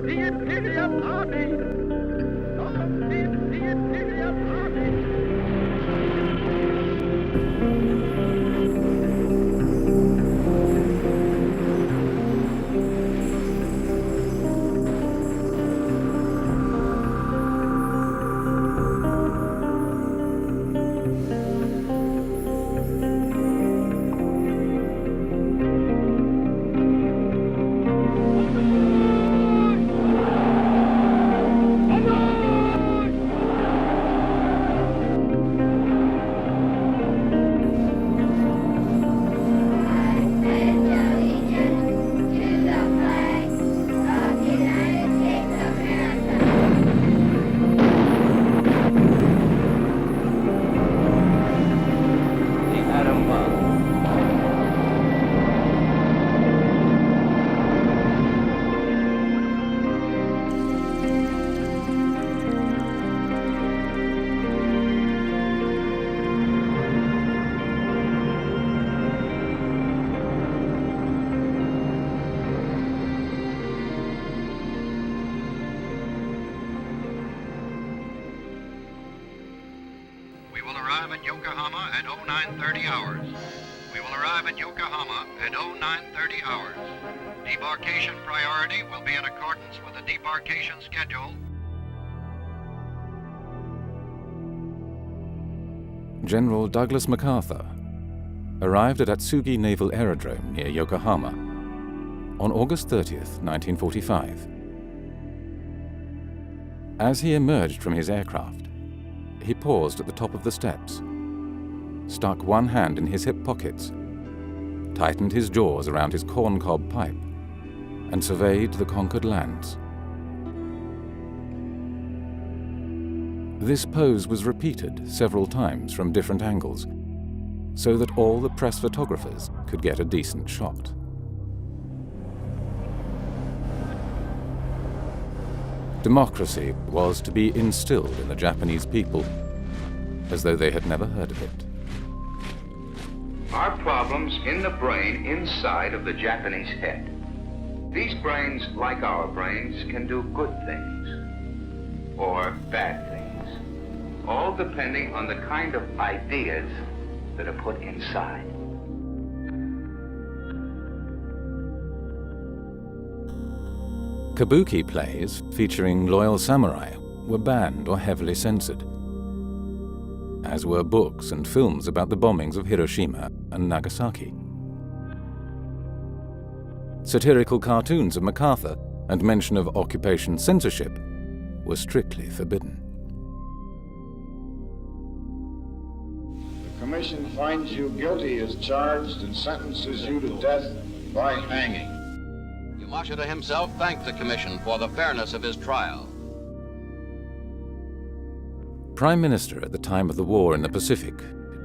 the Imperial Army! Long live the Imperial Army! Arrive at Yokohama at 0930 hours. We will arrive at Yokohama at 0930 hours. Debarkation priority will be in accordance with the debarkation schedule. General Douglas MacArthur arrived at Atsugi Naval Aerodrome near Yokohama on August 30th, 1945. As he emerged from his aircraft, he paused at the top of the steps, stuck one hand in his hip pockets, tightened his jaws around his corncob pipe, and surveyed the conquered lands. This pose was repeated several times from different angles, so that all the press photographers could get a decent shot. Democracy was to be instilled in the Japanese people as though they had never heard of it. Are problems in the brain inside of the Japanese head. These brains, like our brains, can do good things or bad things, all depending on the kind of ideas that are put inside. Kabuki plays featuring loyal samurai were banned or heavily censored, as were books and films about the bombings of Hiroshima and Nagasaki. Satirical cartoons of MacArthur and mention of occupation censorship were strictly forbidden. The Commission finds you guilty as charged and sentences you to death by hanging. Yamashita himself thanked the Commission for the fairness of his trial. Prime Minister at the time of the war in the Pacific,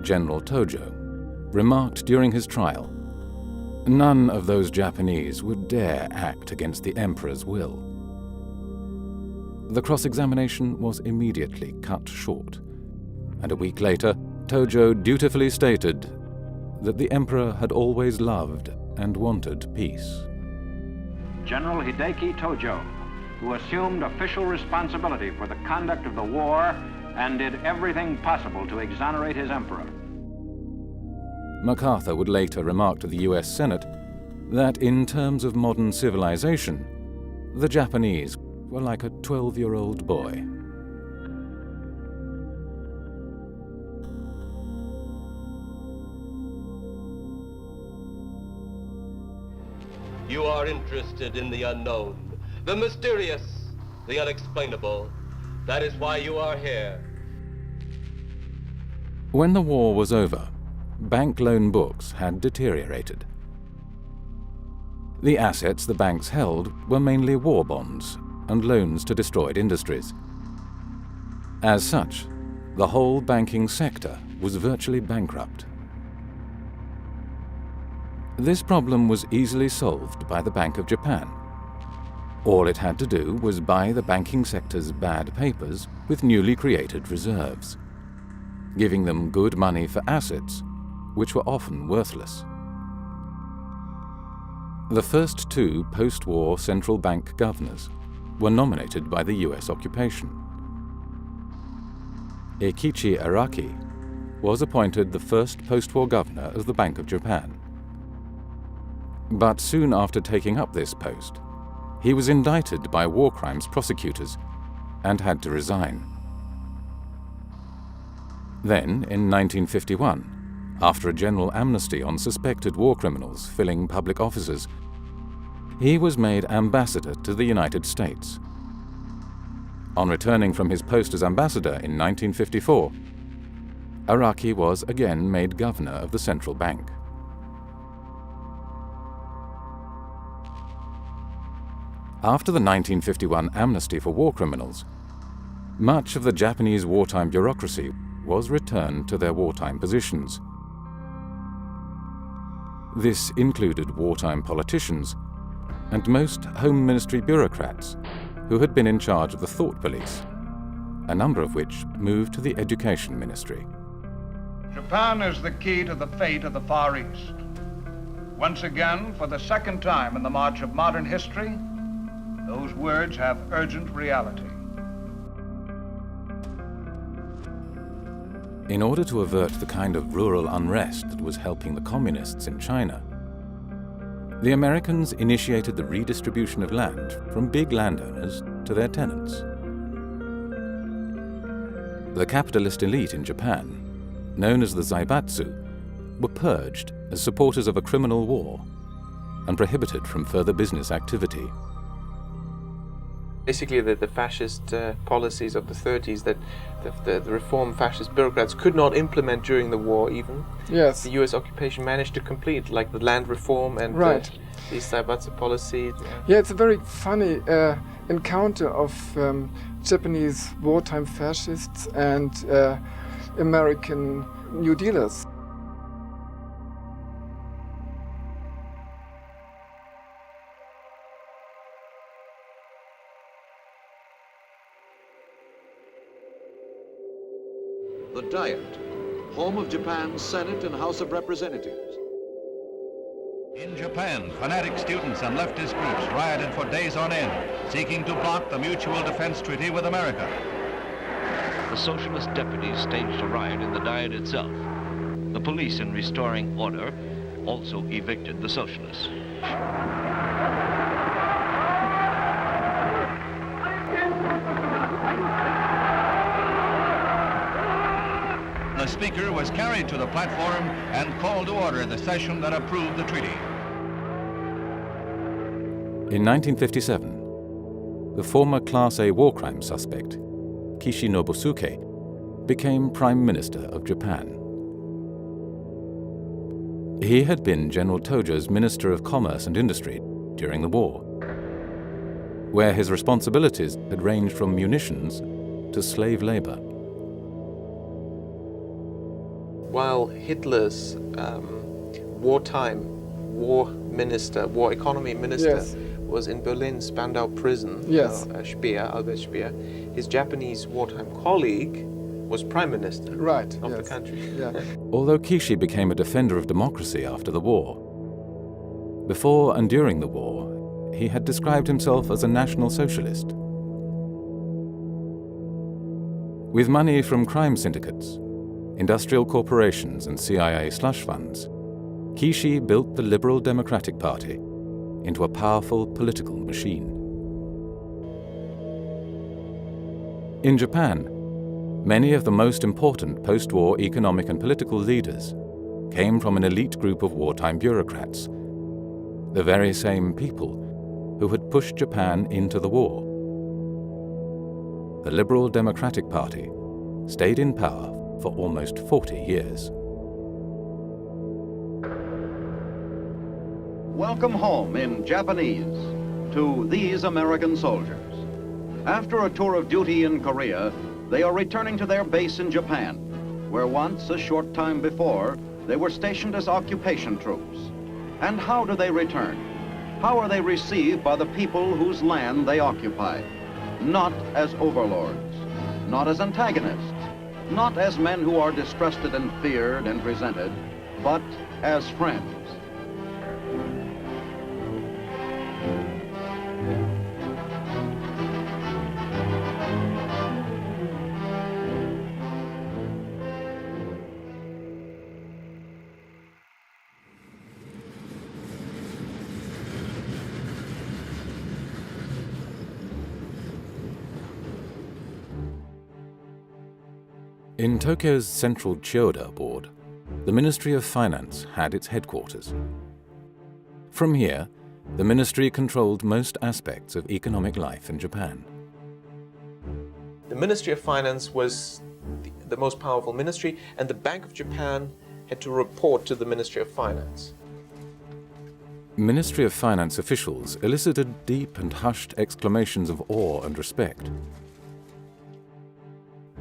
General Tojo, remarked during his trial, "None of those Japanese would dare act against the Emperor's will." The cross-examination was immediately cut short, and a week later, Tojo dutifully stated that the Emperor had always loved and wanted peace. General Hideki Tojo, who assumed official responsibility for the conduct of the war and did everything possible to exonerate his emperor. MacArthur would later remark to the US Senate that in terms of modern civilization, the Japanese were like a 12-year-old boy. You are interested in the unknown, the mysterious, the unexplainable. That is why you are here. When the war was over, bank loan books had deteriorated. The assets the banks held were mainly war bonds and loans to destroyed industries. As such, the whole banking sector was virtually bankrupt. This problem was easily solved by the Bank of Japan. All it had to do was buy the banking sector's bad papers with newly created reserves, giving them good money for assets, which were often worthless. The first two post-war central bank governors were nominated by the US occupation. Eikichi Araki was appointed the first post-war governor of the Bank of Japan. But soon after taking up this post, he was indicted by war crimes prosecutors and had to resign. Then, in 1951, after a general amnesty on suspected war criminals filling public offices, he was made ambassador to the United States. On returning from his post as ambassador in 1954, Araki was again made governor of the central bank. After the 1951 amnesty for war criminals, much of the Japanese wartime bureaucracy was returned to their wartime positions. This included wartime politicians and most Home Ministry bureaucrats who had been in charge of the thought police, a number of which moved to the Education Ministry. Japan is the key to the fate of the Far East. Once again, for the second time in the march of modern history, those words have urgent reality. In order to avert the kind of rural unrest that was helping the communists in China, the Americans initiated the redistribution of land from big landowners to their tenants. The capitalist elite in Japan, known as the Zaibatsu, were purged as supporters of a criminal war and prohibited from further business activity. Basically, the fascist policies of the 30s that the reform fascist bureaucrats could not implement during the war even. Yes. The US occupation managed to complete, like the land reform and right. The Zaibatsu policy. Yeah, it's a very funny encounter of Japanese wartime fascists and American New Dealers. The Diet, home of Japan's Senate and House of Representatives. In Japan, fanatic students and leftist groups rioted for days on end, seeking to block the Mutual Defense Treaty with America. The socialist deputies staged a riot in the Diet itself. The police, in restoring order, also evicted the socialists. The speaker was carried to the platform and called to order the session that approved the treaty. In 1957, the former Class A war crime suspect, Kishi Nobusuke, became Prime Minister of Japan. He had been General Tojo's Minister of Commerce and Industry during the war, where his responsibilities had ranged from munitions to slave labor. While Hitler's war economy minister yes. was in Berlin's Spandau prison, yes. Albert Speer, his Japanese wartime colleague was prime minister of the country. Yeah. Although Kishi became a defender of democracy after the war, before and during the war, he had described himself as a national socialist. With money from crime syndicates, industrial corporations and CIA slush funds, Kishi built the Liberal Democratic Party into a powerful political machine. In Japan, many of the most important post-war economic and political leaders came from an elite group of wartime bureaucrats, the very same people who had pushed Japan into the war. The Liberal Democratic Party stayed in power for almost 40 years. Welcome home in Japanese to these American soldiers. After a tour of duty in Korea, they are returning to their base in Japan, where once, a short time before, they were stationed as occupation troops. And how do they return? How are they received by the people whose land they occupy? Not as overlords, not as antagonists, not as men who are distrusted and feared and resented, but as friends. In Tokyo's central Chiyoda board, the Ministry of Finance had its headquarters. From here, the ministry controlled most aspects of economic life in Japan. The Ministry of Finance was the most powerful ministry, and the Bank of Japan had to report to the Ministry of Finance. Ministry of Finance officials elicited deep and hushed exclamations of awe and respect.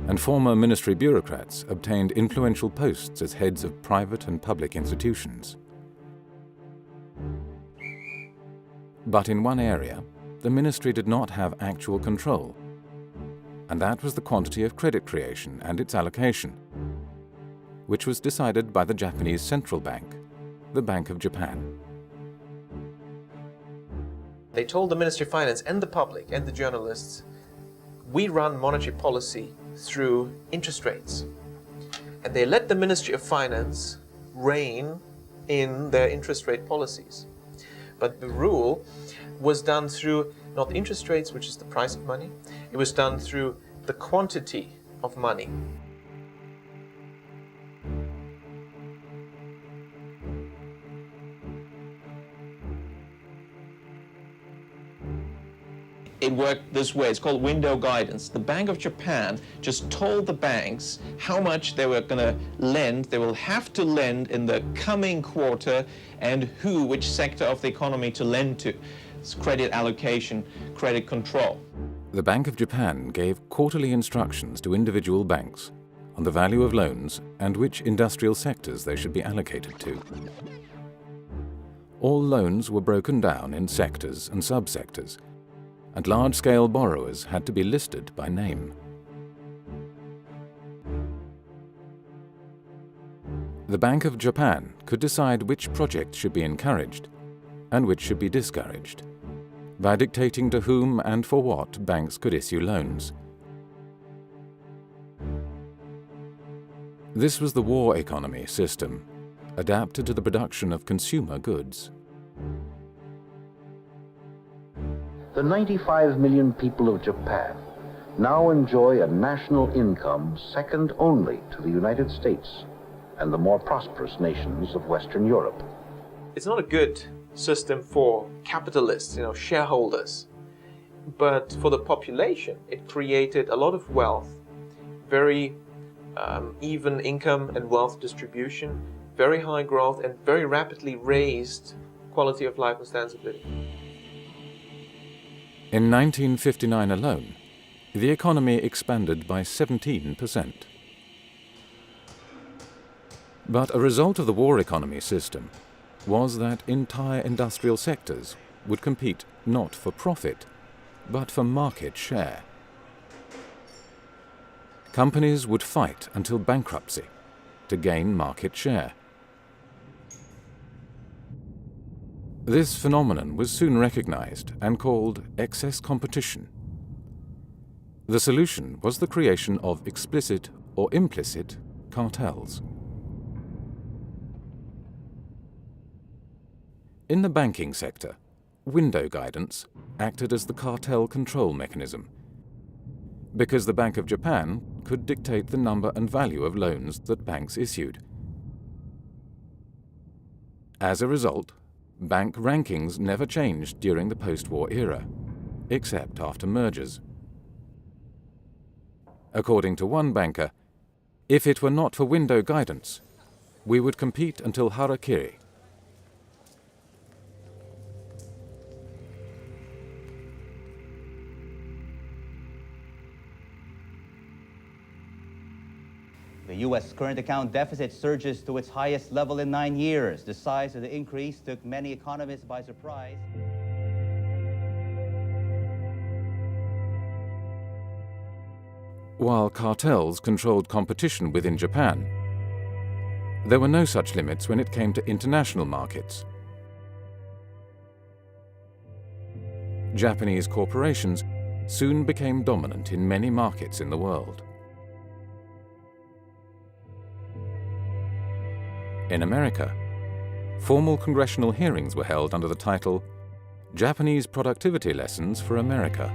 And former ministry bureaucrats obtained influential posts as heads of private and public institutions. But in one area, the ministry did not have actual control, and that was the quantity of credit creation and its allocation, which was decided by the Japanese central bank, the Bank of Japan. They told the Ministry of Finance and the public and the journalists, we run monetary policy through interest rates. And they let the Ministry of Finance rein in their interest rate policies. But the rule was done through not interest rates, which is the price of money, it was done through the quantity of money. It worked this way. It's called window guidance. The Bank of Japan just told the banks how much they were going to lend, they will have to lend in the coming quarter, and which sector of the economy to lend to. It's credit allocation, credit control. The Bank of Japan gave quarterly instructions to individual banks on the value of loans and which industrial sectors they should be allocated to. All loans were broken down in sectors and subsectors, and large-scale borrowers had to be listed by name. The Bank of Japan could decide which projects should be encouraged and which should be discouraged by dictating to whom and for what banks could issue loans. This was the war economy system, adapted to the production of consumer goods. The 95 million people of Japan now enjoy a national income second only to the United States and the more prosperous nations of Western Europe. It's not a good system for capitalists, shareholders, but for the population, it created a lot of wealth, very even income and wealth distribution, very high growth, and very rapidly raised quality of life and standards of living. In 1959 alone, the economy expanded by 17%. But a result of the war economy system was that entire industrial sectors would compete not for profit, but for market share. Companies would fight until bankruptcy to gain market share. This phenomenon was soon recognized and called excess competition. The solution was the creation of explicit or implicit cartels. In the banking sector, window guidance acted as the cartel control mechanism, because the Bank of Japan could dictate the number and value of loans that banks issued. As a result, bank rankings never changed during the post-war era, except after mergers. According to one banker, if it were not for window guidance, we would compete until harakiri. The U.S. current account deficit surges to its highest level in 9 years. The size of the increase took many economists by surprise. While cartels controlled competition within Japan, there were no such limits when it came to international markets. Japanese corporations soon became dominant in many markets in the world. In America, formal congressional hearings were held under the title Japanese Productivity Lessons for America.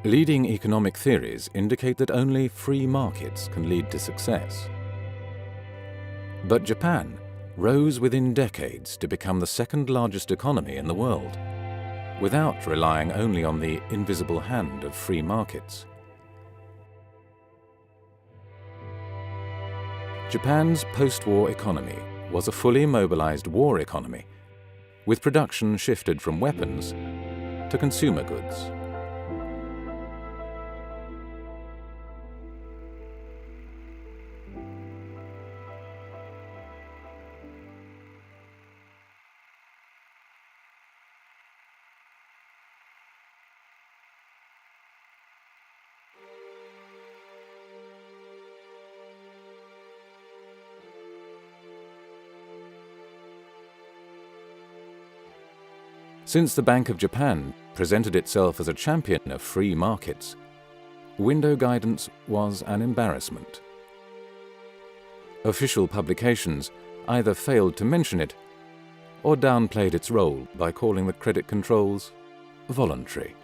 Leading economic theories indicate that only free markets can lead to success. But Japan rose within decades to become the second largest economy in the world, without relying only on the invisible hand of free markets. Japan's post-war economy was a fully mobilized war economy, with production shifted from weapons to consumer goods. Since the Bank of Japan presented itself as a champion of free markets, window guidance was an embarrassment. Official publications either failed to mention it or downplayed its role by calling the credit controls voluntary.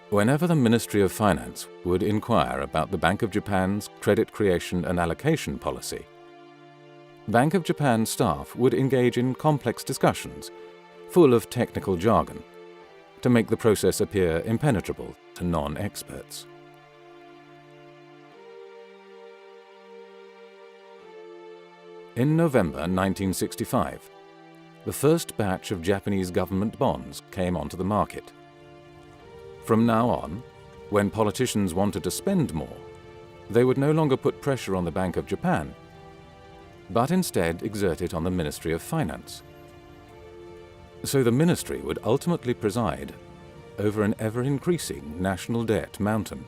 Whenever the Ministry of Finance would inquire about the Bank of Japan's credit creation and allocation policy, Bank of Japan staff would engage in complex discussions, full of technical jargon, to make the process appear impenetrable to non-experts. In November 1965, the first batch of Japanese government bonds came onto the market. From now on, when politicians wanted to spend more, they would no longer put pressure on the Bank of Japan, but instead exert it on the Ministry of Finance. So the ministry would ultimately preside over an ever-increasing national debt mountain.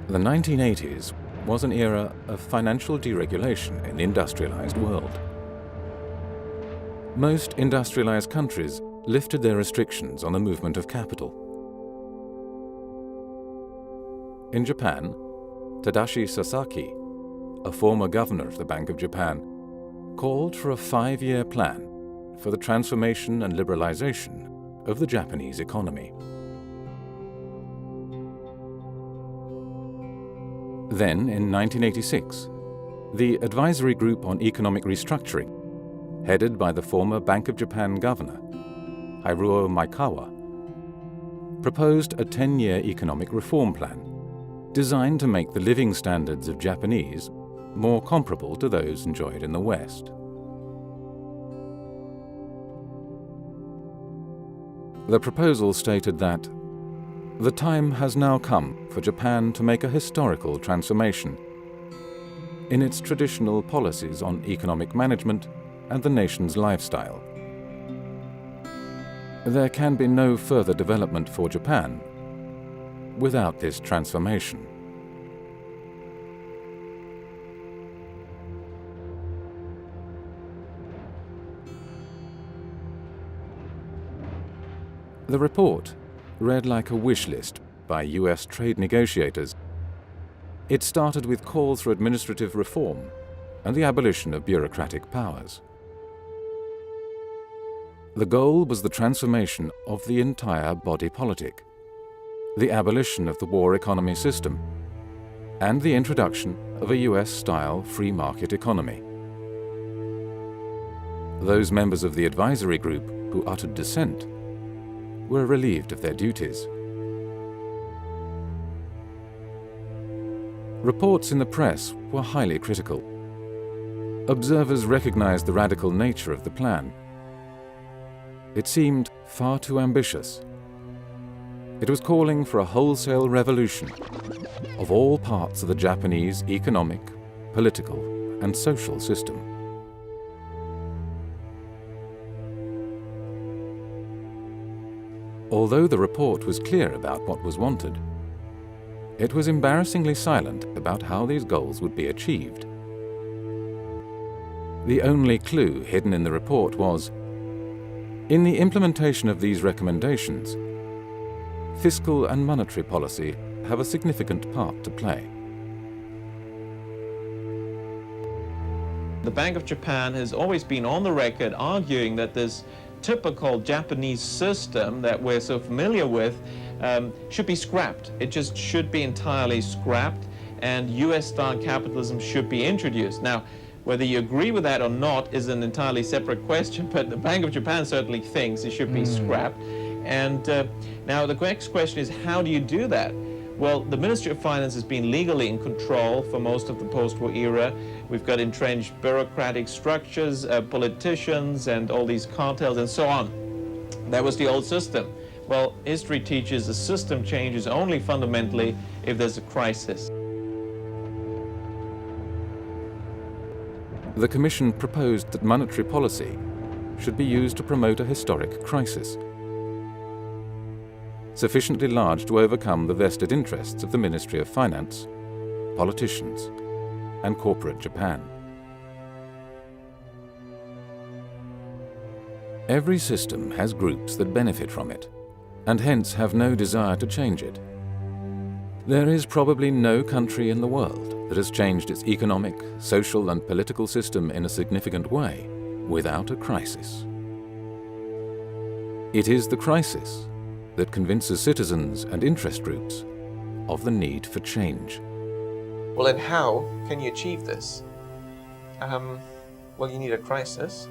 The 1980s was an era of financial deregulation in the industrialized world. Most industrialized countries lifted their restrictions on the movement of capital. In Japan, Tadashi Sasaki, a former governor of the Bank of Japan, called for a 5-year plan for the transformation and liberalization of the Japanese economy. Then, in 1986, the Advisory Group on Economic Restructuring, headed by the former Bank of Japan governor, Haruo Maekawa, proposed a 10-year economic reform plan designed to make the living standards of Japanese more comparable to those enjoyed in the West. The proposal stated that the time has now come for Japan to make a historical transformation in its traditional policies on economic management and the nation's lifestyle. There can be no further development for Japan without this transformation. The report read like a wish list by US trade negotiators. It started with calls for administrative reform and the abolition of bureaucratic powers. The goal was the transformation of the entire body politic, the abolition of the war economy system, and the introduction of a US-style free market economy. Those members of the advisory group who uttered dissent were relieved of their duties. Reports in the press were highly critical. Observers recognized the radical nature of the plan. It seemed far too ambitious. It was calling for a wholesale revolution of all parts of the Japanese economic, political, and social system. Although the report was clear about what was wanted, it was embarrassingly silent about how these goals would be achieved. The only clue hidden in the report was, in the implementation of these recommendations, fiscal and monetary policy have a significant part to play. The Bank of Japan has always been on the record arguing that this typical Japanese system that we're so familiar with should be scrapped. It just should be entirely scrapped, and US-style capitalism should be introduced. Now, whether you agree with that or not is an entirely separate question, but the Bank of Japan certainly thinks it should be scrapped. And now the next question is, how do you do that? Well, the Ministry of Finance has been legally in control for most of the post-war era. We've got entrenched bureaucratic structures, politicians, and all these cartels and so on. That was the old system. Well, history teaches the system changes only fundamentally if there's a crisis. The Commission proposed that monetary policy should be used to promote a historic crisis, sufficiently large to overcome the vested interests of the Ministry of Finance, politicians, and corporate Japan. Every system has groups that benefit from it, and hence have no desire to change it. There is probably no country in the world that has changed its economic, social, and political system in a significant way without a crisis. It is the crisis that convinces citizens and interest groups of the need for change. Well, and how can you achieve this? Well, you need a crisis.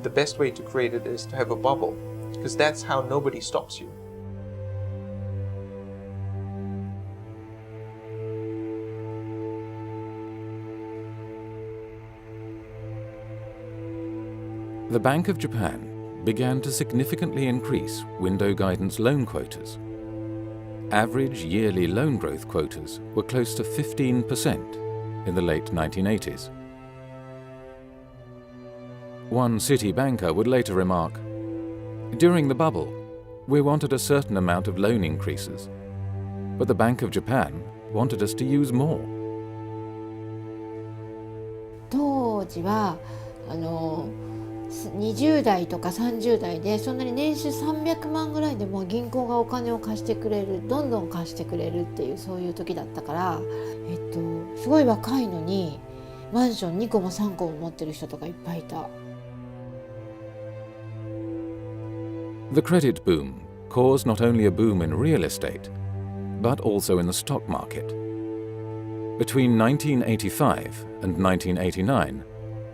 The best way to create it is to have a bubble, because that's how nobody stops you. The Bank of Japan began to significantly increase window guidance loan quotas. Average yearly loan growth quotas were close to 15% in the late 1980s. One city banker would later remark, "During the bubble, we wanted a certain amount of loan increases, but the Bank of Japan wanted us to use more." 当時は20代とか30代でそんなに年収300万ぐらいでも銀行がお金を貸してくれる、どんどん貸してくれるっていうそういう時だったから、すごい若いのにマンション2個も3個も持ってる人とかいっぱいいた。The credit boom caused not only a boom in real estate, but also in the stock market. Between 1985 and 1989,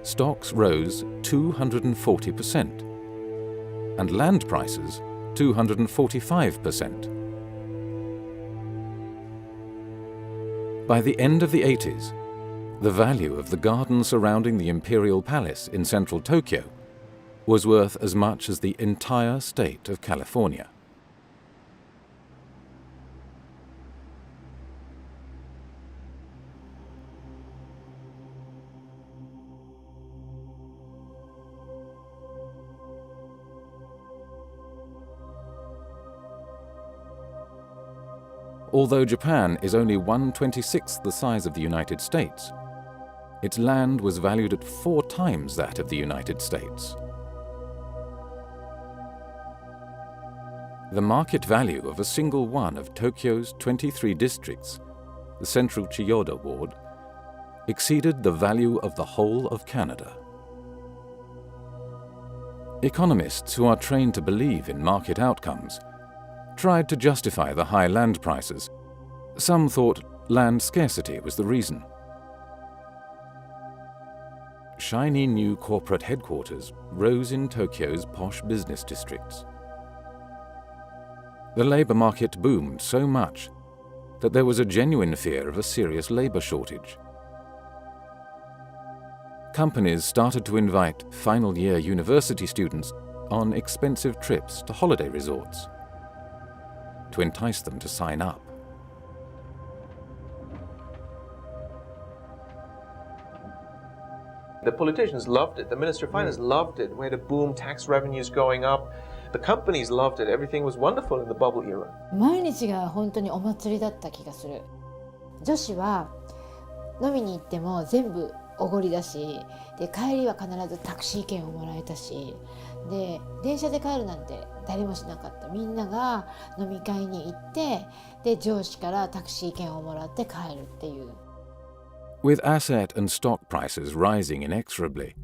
stocks rose 240%, and land prices 245%. By the end of the 80s, the value of the garden surrounding the Imperial Palace in central Tokyo was worth as much as the entire state of California. Although Japan is only 1/26th the size of the United States, its land was valued at 4 times that of the United States. The market value of a single one of Tokyo's 23 districts, the central Chiyoda ward, exceeded the value of the whole of Canada. Economists who are trained to believe in market outcomes tried to justify the high land prices. Some thought land scarcity was the reason. Shiny new corporate headquarters rose in Tokyo's posh business districts. The labor market boomed so much that there was a genuine fear of a serious labor shortage. Companies started to invite final-year university students on expensive trips to holiday resorts to entice them to sign up. The politicians loved it. The Ministry of Finance loved it. We had a boom, tax revenues going up. The companies loved it. Everything was wonderful in the bubble era. 毎日が本当にお祭りだった気がする。女子は飲みに行っても全部おごりだし、で帰りは必ずタクシー券をもらえたし、で電車で帰るなんて誰もしなかった。みんなが飲み会に行って、で上司からタクシー券をもらって帰るっていう。With asset and stock prices rising inexorably,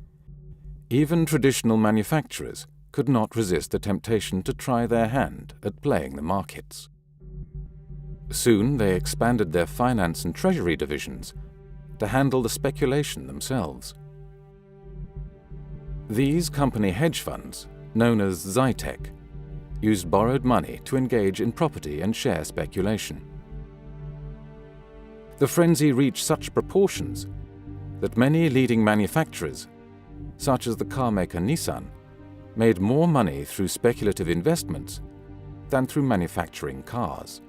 even traditional manufacturers could not resist the temptation to try their hand at playing the markets. Soon they expanded their finance and treasury divisions to handle the speculation themselves. These company hedge funds, known as Zytec, used borrowed money to engage in property and share speculation. The frenzy reached such proportions that many leading manufacturers, such as the car maker Nissan, made more money through speculative investments than through manufacturing cars.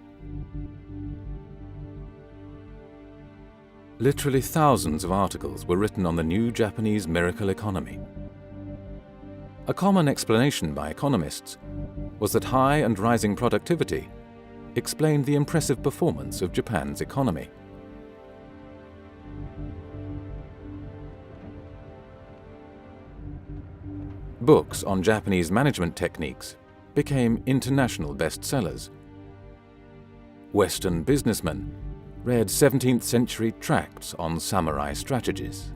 Literally thousands of articles were written on the new Japanese miracle economy. A common explanation by economists was that high and rising productivity explained the impressive performance of Japan's economy. Books on Japanese management techniques became international bestsellers. Western businessmen read 17th century tracts on samurai strategies.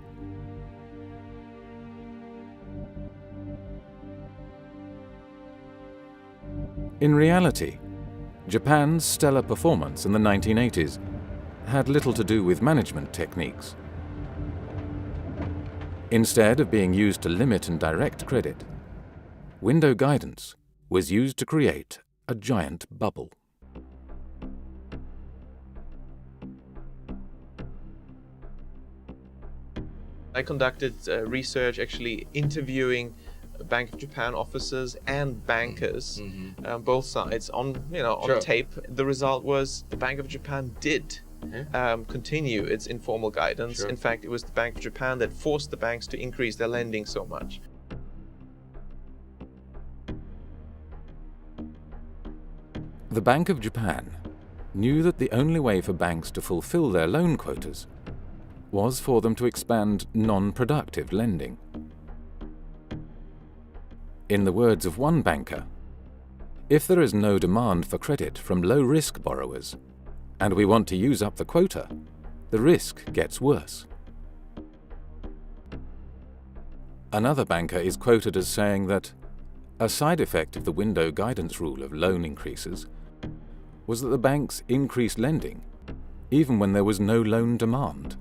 In reality, Japan's stellar performance in the 1980s had little to do with management techniques. Instead of being used to limit and direct credit, window guidance was used to create a giant bubble. I conducted research actually interviewing Bank of Japan officers and bankers, both sides, on tape. The result was the Bank of Japan did continue its informal guidance. In fact, it was the Bank of Japan that forced the banks to increase their lending so much. The Bank of Japan knew that the only way for banks to fulfill their loan quotas was for them to expand non-productive lending. In the words of one banker, if there is no demand for credit from low-risk borrowers, and we want to use up the quota, the risk gets worse. Another banker is quoted as saying that a side effect of the window guidance rule of loan increases was that the banks increased lending even when there was no loan demand.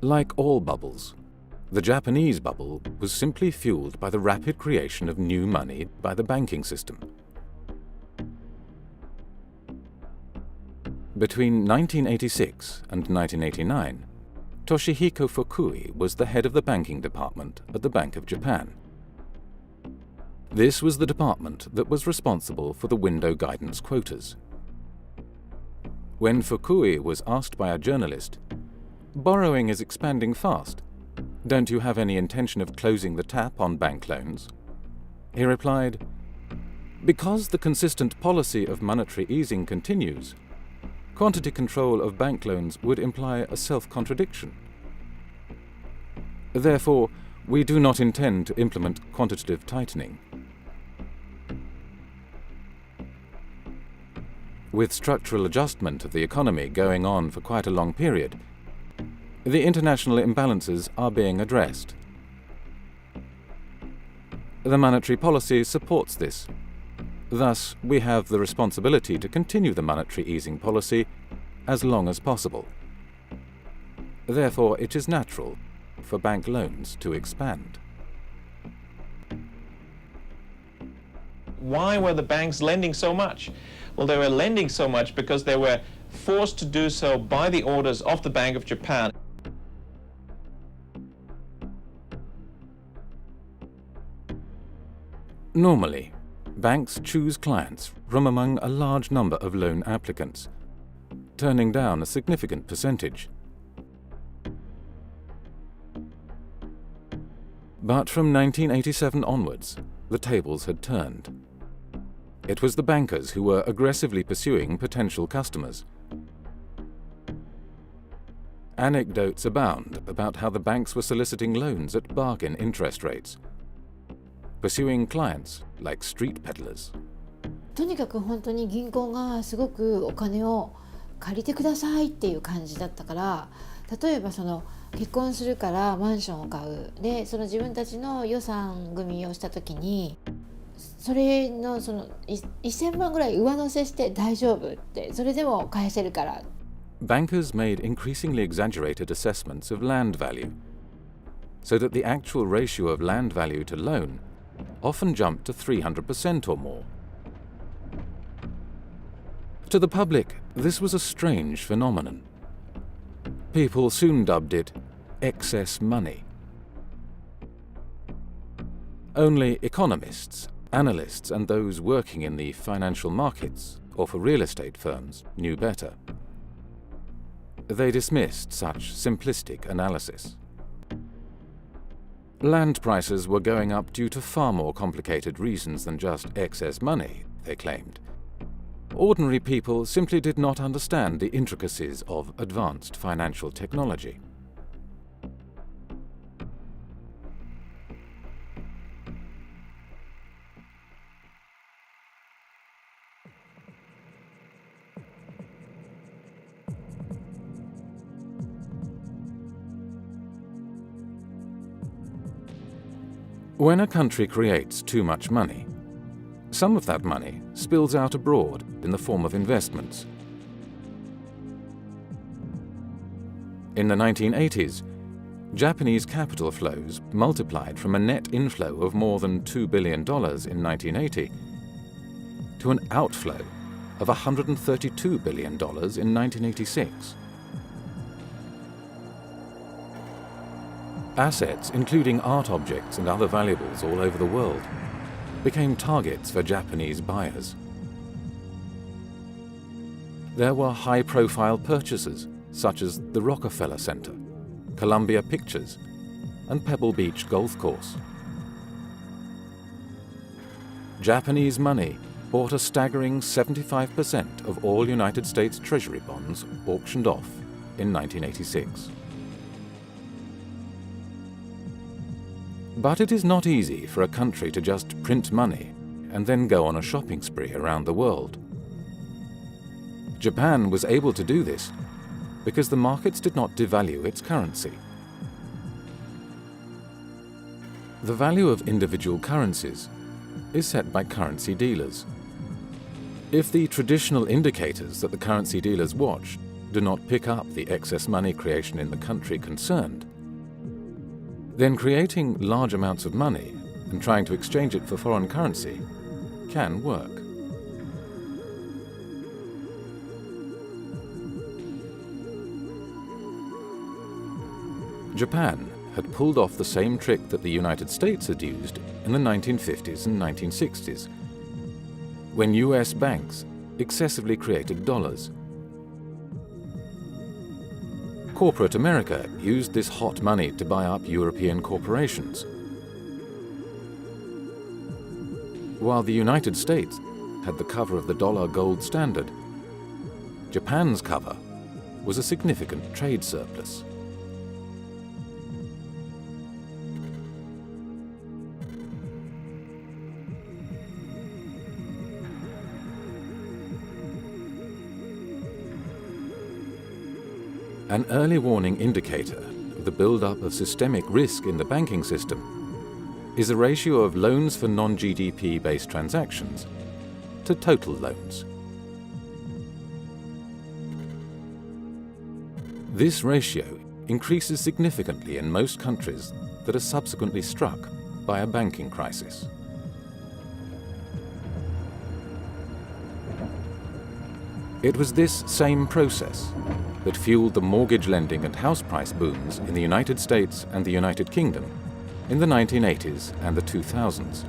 Like all bubbles, the Japanese bubble was simply fueled by the rapid creation of new money by the banking system. Between 1986 and 1989, Toshihiko Fukui was the head of the banking department at the Bank of Japan. This was the department that was responsible for the window guidance quotas. When Fukui was asked by a journalist, "Borrowing is expanding fast. Don't you have any intention of closing the tap on bank loans?" He replied, "Because the consistent policy of monetary easing continues, quantity control of bank loans would imply a self-contradiction. Therefore, we do not intend to implement quantitative tightening." With structural adjustment of the economy going on for quite a long period, the international imbalances are being addressed. The monetary policy supports this. Thus, we have the responsibility to continue the monetary easing policy as long as possible. Therefore, it is natural for bank loans to expand. Why were the banks lending so much? Well, they were lending so much because they were forced to do so by the orders of the Bank of Japan. Normally, banks choose clients from among a large number of loan applicants. turning down a significant percentage. But from 1987 onwards, the tables had turned. It was the bankers who were aggressively pursuing potential customers. Anecdotes abound about how the banks were soliciting loans at bargain interest rates, pursuing clients like street peddlers. とにかく本当に銀行がすごくお金を借りてくださいっていう感じだったから、例えばその結婚するからマンションを買うで、その自分たちの予算組みをした時にそれのその1000万ぐらい上乗せして大丈夫って、それでも返せるから。Bankers made increasingly exaggerated assessments of land value, so that the actual ratio of land value to loan often jumped to 300% or more. To the public, this was a strange phenomenon. People soon dubbed it excess money. Only economists, analysts, and those working in the financial markets or for real estate firms knew better. They dismissed such simplistic analysis. Land prices were going up due to far more complicated reasons than just excess money, they claimed. Ordinary people simply did not understand the intricacies of advanced financial technology. When a country creates too much money, some of that money spills out abroad in the form of investments. In the 1980s, Japanese capital flows multiplied from a net inflow of more than $2 billion in 1980 to an outflow of $132 billion in 1986. Assets, including art objects and other valuables all over the world, became targets for Japanese buyers. There were high-profile purchases, such as the Rockefeller Center, Columbia Pictures, and Pebble Beach Golf Course. Japanese money bought a staggering 75% of all United States Treasury bonds auctioned off in 1986. But it is not easy for a country to just print money and then go on a shopping spree around the world. Japan was able to do this because the markets did not devalue its currency. The value of individual currencies is set by currency dealers. If the traditional indicators that the currency dealers watch do not pick up the excess money creation in the country concerned, then creating large amounts of money and trying to exchange it for foreign currency can work. Japan had pulled off the same trick that the United States had used in the 1950s and 1960s, when US banks excessively created dollars. Corporate America used this hot money to buy up European corporations, while the United States had the cover of the dollar gold standard. Japan's cover was a significant trade surplus. An early warning indicator of the build-up of systemic risk in the banking system is the ratio of loans for non-GDP based transactions to total loans. This ratio increases significantly in most countries that are subsequently struck by a banking crisis. It was this same process that fueled the mortgage lending and house price booms in the United States and the United Kingdom in the 1980s and the 2000s.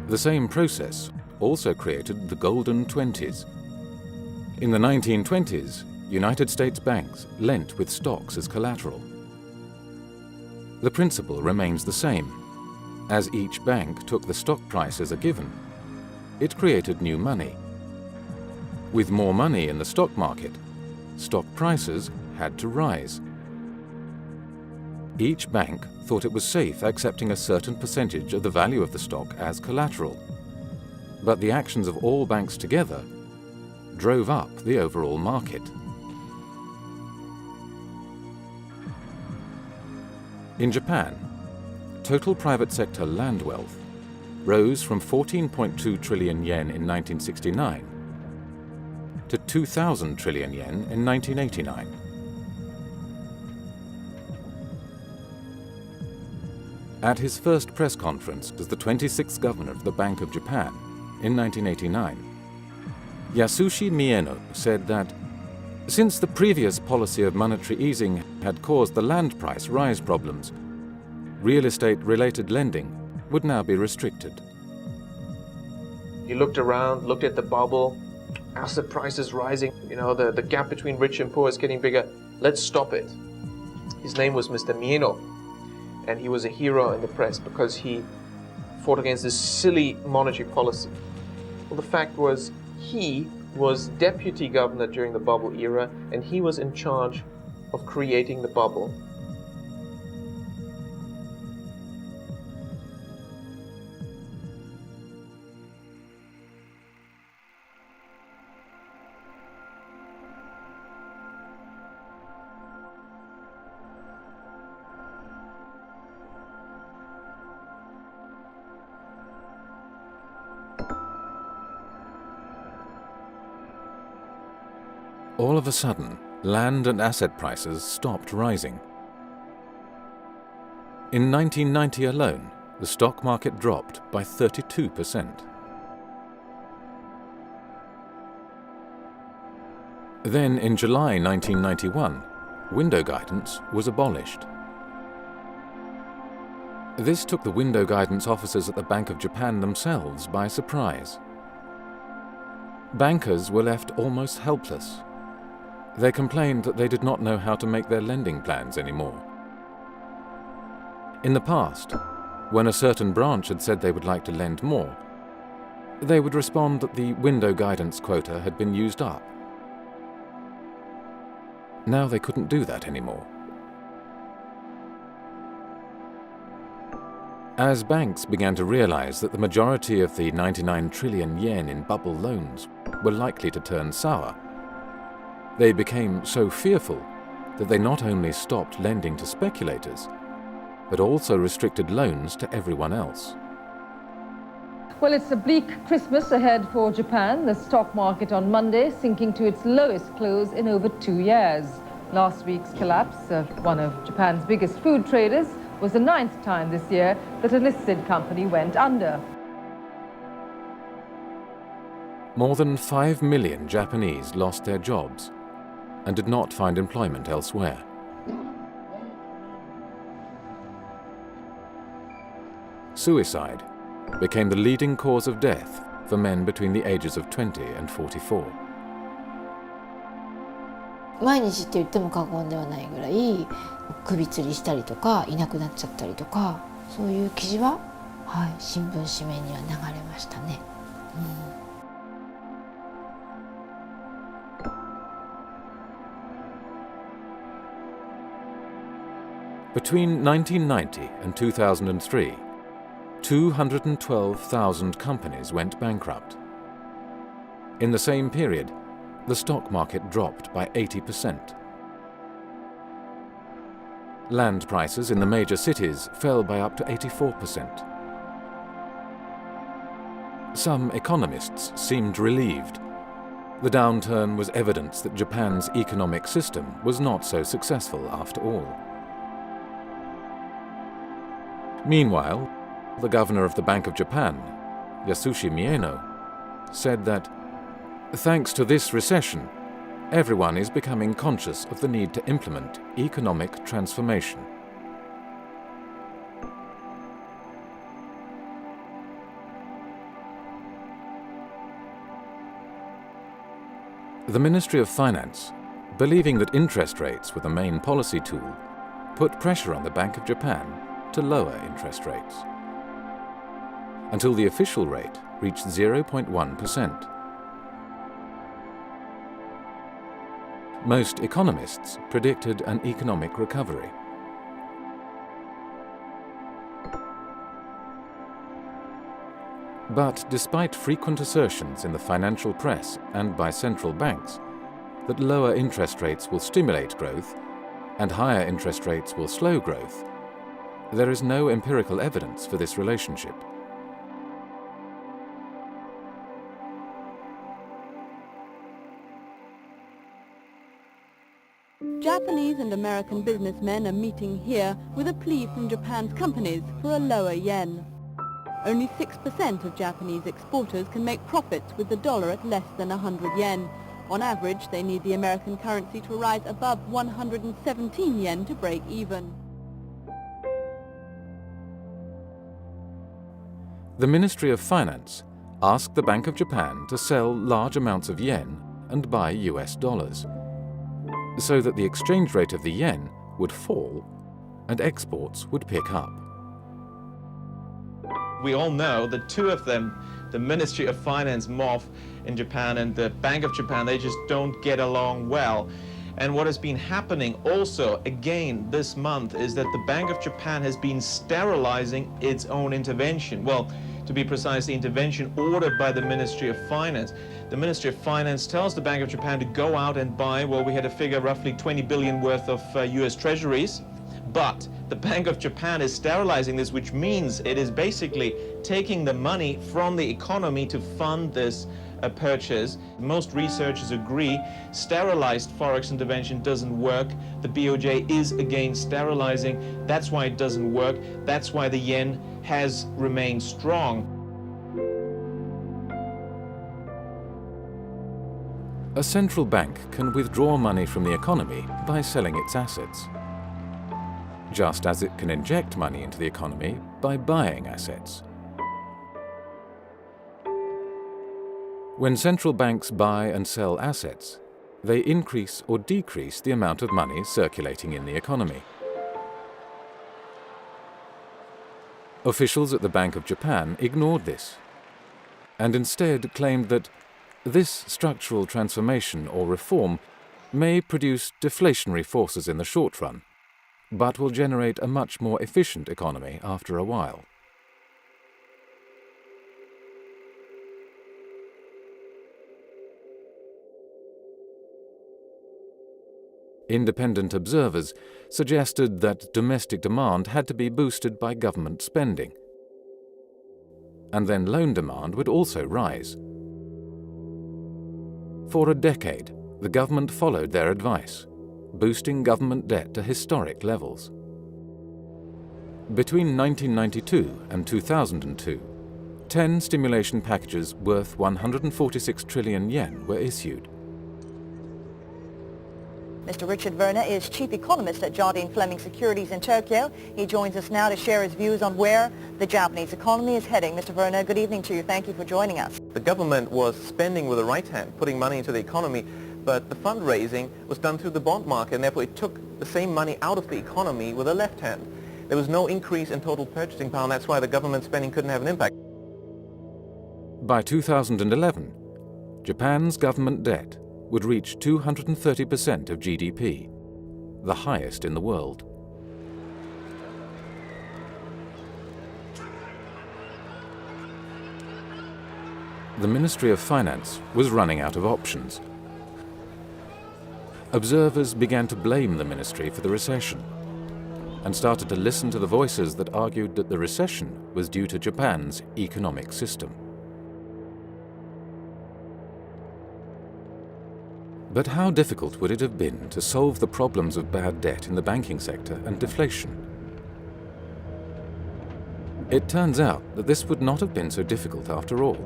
The same process also created the Golden 20s, In the 1920s, United States banks lent with stocks as collateral. The principle remains the same. As each bank took the stock price as a given, it created new money. With more money in the stock market, stock prices had to rise. Each bank thought it was safe accepting a certain percentage of the value of the stock as collateral, but the actions of all banks together drove up the overall market. In Japan, total private sector land wealth rose from 14.2 trillion yen in 1969 to 2,000 trillion yen in 1989. At his first press conference as the 26th governor of the Bank of Japan in 1989, Yasushi Mieno said that since the previous policy of monetary easing had caused the land price rise problems, real estate-related lending would now be restricted. He looked around, looked at the bubble, asset prices rising, the gap between rich and poor is getting bigger. Let's stop it. His name was Mr. Mieno, and he was a hero in the press because he fought against this silly monetary policy. Well, the fact was, he was deputy governor during the bubble era, and he was in charge of creating the bubble. All of a sudden, land and asset prices stopped rising. In 1990 alone, the stock market dropped by 32%. Then, in July 1991, window guidance was abolished. This took the window guidance officers at the Bank of Japan themselves by surprise. Bankers were left almost helpless. They complained that they did not know how to make their lending plans anymore. In the past, when a certain branch had said they would like to lend more, they would respond that the window guidance quota had been used up. Now they couldn't do that anymore. As banks began to realize that the majority of the 99 trillion yen in bubble loans were likely to turn sour, they became so fearful that they not only stopped lending to speculators, but also restricted loans to everyone else. Well, it's a bleak Christmas ahead for Japan. The stock market on Monday sinking to its lowest close in over 2 years. Last week's collapse of one of Japan's biggest food traders was the 9th time this year that a listed company went under. More than 5 million Japanese lost their jobs and did not find employment elsewhere. Suicide became the leading cause of death for men between the ages of 20 and 44. 毎日って言っても過言ではないぐらい首吊りしたりとかいなくなっちゃったりとか、そういう記事は、新聞紙面には流れましたね。Between 1990 and 2003, 212,000 companies went bankrupt. In the same period, the stock market dropped by 80%. Land prices in the major cities fell by up to 84%. Some economists seemed relieved. The downturn was evidence that Japan's economic system was not so successful after all. Meanwhile, the governor of the Bank of Japan, Yasushi Mieno, said that, thanks to this recession, everyone is becoming conscious of the need to implement economic transformation. The Ministry of Finance, believing that interest rates were the main policy tool, put pressure on the Bank of Japan to lower interest rates, until the official rate reached 0.1%. Most economists predicted an economic recovery. But despite frequent assertions in the financial press and by central banks that lower interest rates will stimulate growth and higher interest rates will slow growth, there is no empirical evidence for this relationship. Japanese and American businessmen are meeting here with a plea from Japan's companies for a lower yen. Only 6% of Japanese exporters can make profits with the dollar at less than 100 yen. On average, they need the American currency to rise above 117 yen to break even. The Ministry of Finance asked the Bank of Japan to sell large amounts of yen and buy US dollars, so that the exchange rate of the yen would fall and exports would pick up. We all know the two of them, the Ministry of Finance, MOF in Japan, and the Bank of Japan, they just don't get along well. And what has been happening also, again, this month, is that the Bank of Japan has been sterilizing its own intervention. Well, to be precise, the intervention ordered by the Ministry of Finance. The Ministry of Finance tells the Bank of Japan to go out and buy, well, we had a figure roughly 20 billion worth of US treasuries. But the Bank of Japan is sterilizing this, which means it is basically taking the money from the economy to fund this purchase. Most researchers agree sterilized forex intervention doesn't work. The BOJ is again sterilizing. That's why it doesn't work. That's why the yen has remained strong. A central bank can withdraw money from the economy by selling its assets, just as it can inject money into the economy by buying assets. When central banks buy and sell assets, they increase or decrease the amount of money circulating in the economy. Officials at the Bank of Japan ignored this, and instead claimed that this structural transformation or reform may produce deflationary forces in the short run, but will generate a much more efficient economy after a while. Independent observers suggested that domestic demand had to be boosted by government spending, and then loan demand would also rise. For a decade, the government followed their advice, boosting government debt to historic levels. Between 1992 and 2002, 10 stimulation packages worth 146 trillion yen were issued. Mr. Richard Werner is chief economist at Jardine Fleming Securities in Tokyo. He joins us now to share his views on where the Japanese economy is heading. Mr. Werner, good evening to you. Thank you for joining us. The government was spending with the right hand, putting money into the economy, but the fundraising was done through the bond market, and therefore it took the same money out of the economy with the left hand. There was no increase in total purchasing power, and that's why the government spending couldn't have an impact. By 2011, Japan's government debt would reach 230% of GDP, the highest in the world. The Ministry of Finance was running out of options. Observers began to blame the ministry for the recession and started to listen to the voices that argued that the recession was due to Japan's economic system. But how difficult would it have been to solve the problems of bad debt in the banking sector and deflation? It turns out that this would not have been so difficult after all.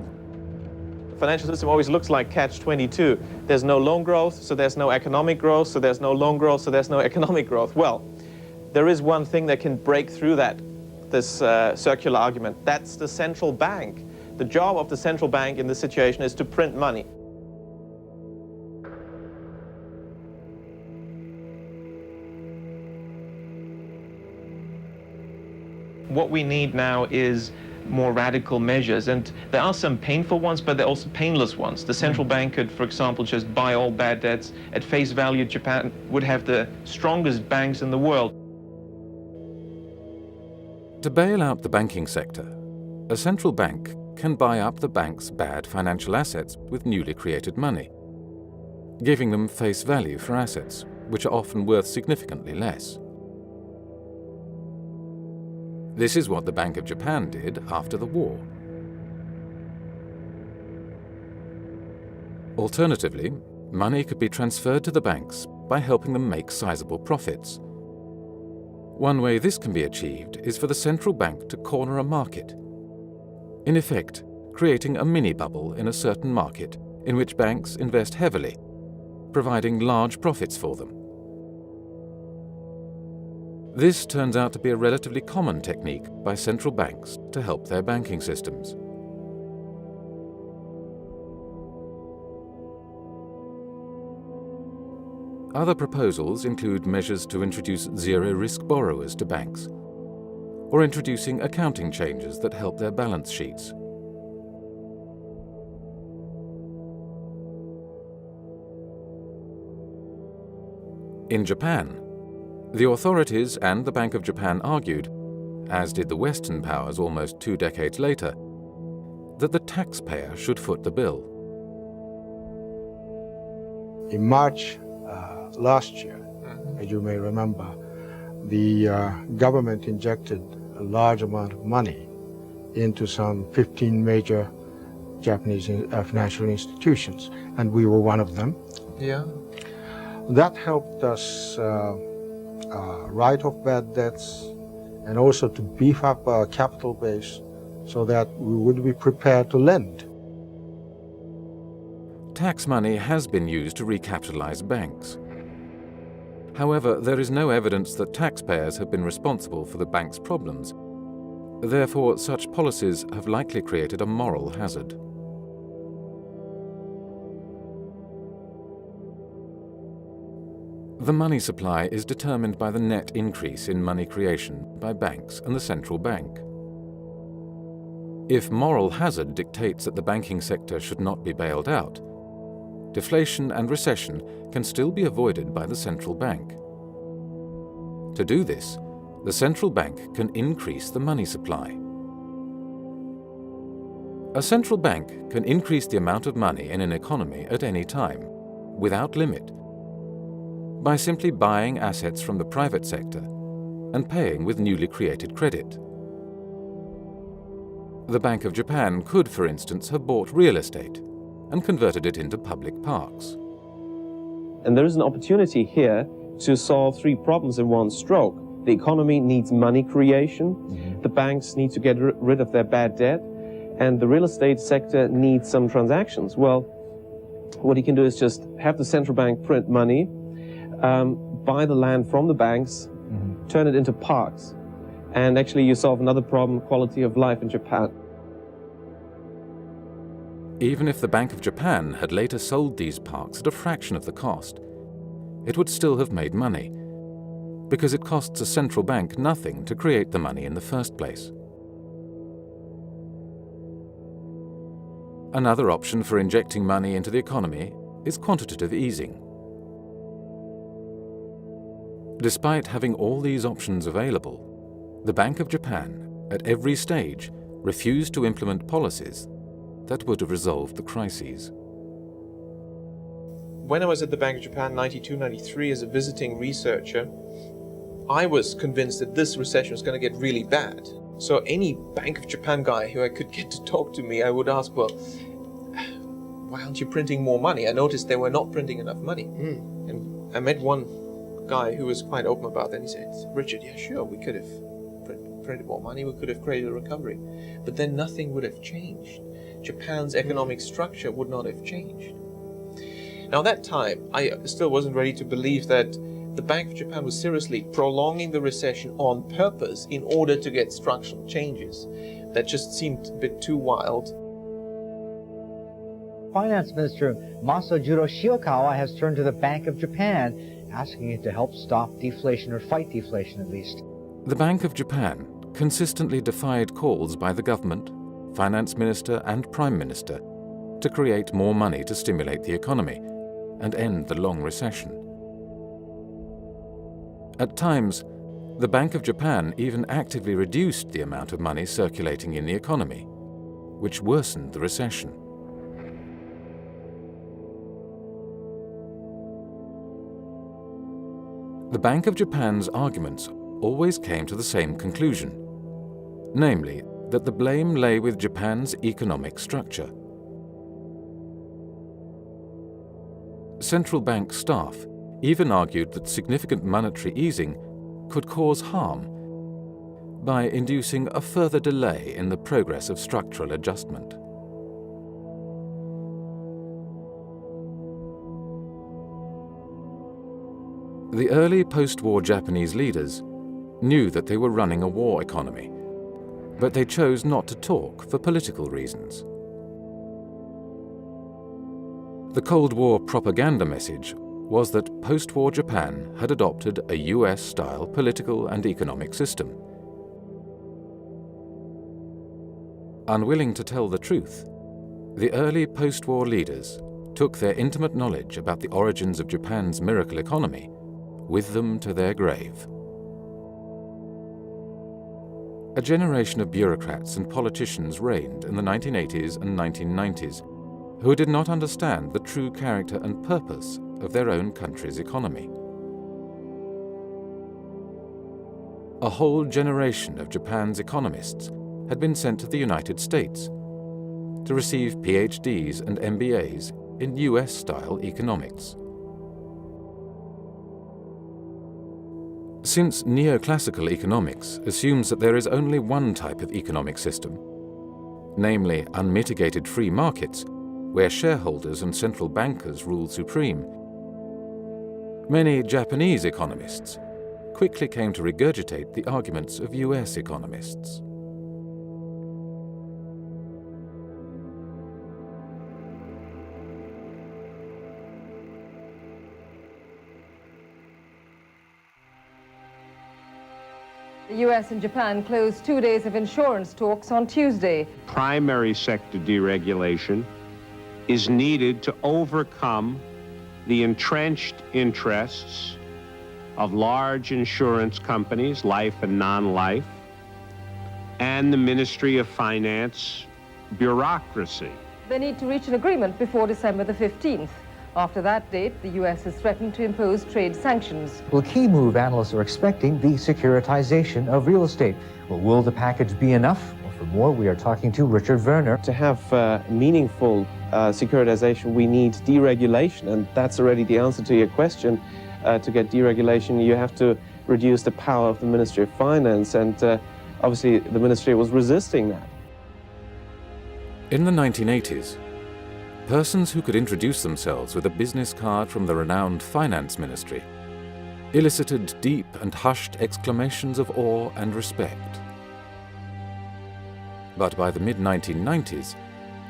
The financial system always looks like catch-22. There's no loan growth, so there's no economic growth, so there's no loan growth, so there's no economic growth. Well, there is one thing that can break through this circular argument. That's the central bank. The job of the central bank in this situation is to print money. What we need now is more radical measures, and there are some painful ones, but there are also painless ones. The central bank could, for example, just buy all bad debts. At face value, Japan would have the strongest banks in the world. To bail out the banking sector, a central bank can buy up the bank's bad financial assets with newly created money, giving them face value for assets, which are often worth significantly less. This is what the Bank of Japan did after the war. Alternatively, money could be transferred to the banks by helping them make sizable profits. One way this can be achieved is for the central bank to corner a market, in effect, creating a mini-bubble in a certain market in which banks invest heavily, providing large profits for them. This turns out to be a relatively common technique by central banks to help their banking systems. Other proposals include measures to introduce zero-risk borrowers to banks, or introducing accounting changes that help their balance sheets. In Japan, the authorities and the Bank of Japan argued, as did the Western powers almost 2 decades later, that the taxpayer should foot the bill. In March last year, as you may remember, the government injected a large amount of money into some 15 major Japanese financial institutions, and we were one of them. Yeah. That helped us write off bad debts and also to beef up our capital base so that we would be prepared to lend. Tax money has been used to recapitalize banks. However, there is no evidence that taxpayers have been responsible for the bank's problems. Therefore, such policies have likely created a moral hazard. The money supply is determined by the net increase in money creation by banks and the central bank. If moral hazard dictates that the banking sector should not be bailed out, deflation and recession can still be avoided by the central bank. To do this, the central bank can increase the money supply. A central bank can increase the amount of money in an economy at any time, without limit, by simply buying assets from the private sector and paying with newly created credit. The Bank of Japan could, for instance, have bought real estate and converted it into public parks. And there is an opportunity here to solve 3 problems in one stroke. The economy needs money creation, the banks need to get rid of their bad debt, and the real estate sector needs some transactions. Well, what you can do is just have the central bank print money, buy the land from the banks, turn it into parks, and actually you solve another problem, quality of life in Japan. Even if the Bank of Japan had later sold these parks at a fraction of the cost, it would still have made money, because it costs a central bank nothing to create the money in the first place. Another option for injecting money into the economy is quantitative easing. Despite having all these options available, the Bank of Japan, at every stage, refused to implement policies that would have resolved the crises. When I was at the Bank of Japan 92-93 as a visiting researcher, I was convinced that this recession was going to get really bad. So any Bank of Japan guy who I could get to talk to me, I would ask, well, why aren't you printing more money? I noticed they were not printing enough money. And I met one guy who was quite open about that. He said, Richard, yeah, sure, we could have printed more money, we could have created a recovery. But then nothing would have changed. Japan's economic structure would not have changed. Now, at that time, I still wasn't ready to believe that the Bank of Japan was seriously prolonging the recession on purpose in order to get structural changes. That just seemed a bit too wild. Finance Minister Masajiro Shiokawa has turned to the Bank of Japan, asking it to help stop deflation, or fight deflation at least. The Bank of Japan consistently defied calls by the government, finance minister and prime minister to create more money to stimulate the economy and end the long recession. At times, the Bank of Japan even actively reduced the amount of money circulating in the economy, which worsened the recession. The Bank of Japan's arguments always came to the same conclusion, namely that the blame lay with Japan's economic structure. Central bank staff even argued that significant monetary easing could cause harm by inducing a further delay in the progress of structural adjustment. The early post-war Japanese leaders knew that they were running a war economy, but they chose not to talk for political reasons. The Cold War propaganda message was that post-war Japan had adopted a US-style political and economic system. Unwilling to tell the truth, the early post-war leaders took their intimate knowledge about the origins of Japan's miracle economy with them to their grave. A generation of bureaucrats and politicians reigned in the 1980s and 1990s who did not understand the true character and purpose of their own country's economy. A whole generation of Japan's economists had been sent to the United States to receive PhDs and MBAs in US-style economics. Since neoclassical economics assumes that there is only one type of economic system, namely unmitigated free markets, where shareholders and central bankers rule supreme, many Japanese economists quickly came to regurgitate the arguments of US economists. The US and Japan closed 2 days of insurance talks on Tuesday. Primary sector deregulation is needed to overcome the entrenched interests of large insurance companies, life and non-life, and the Ministry of Finance bureaucracy. They need to reach an agreement before December the 15th. After that date, the US has threatened to impose trade sanctions. Well, key move analysts are expecting the securitization of real estate. Well, will the package be enough? Well, for more, we are talking to Richard Werner. To have meaningful securitization, we need deregulation, and that's already the answer to your question. To get deregulation, you have to reduce the power of the Ministry of Finance, and obviously the Ministry was resisting that. In the 1980s, persons who could introduce themselves with a business card from the renowned Finance Ministry elicited deep and hushed exclamations of awe and respect. But by the mid-1990s,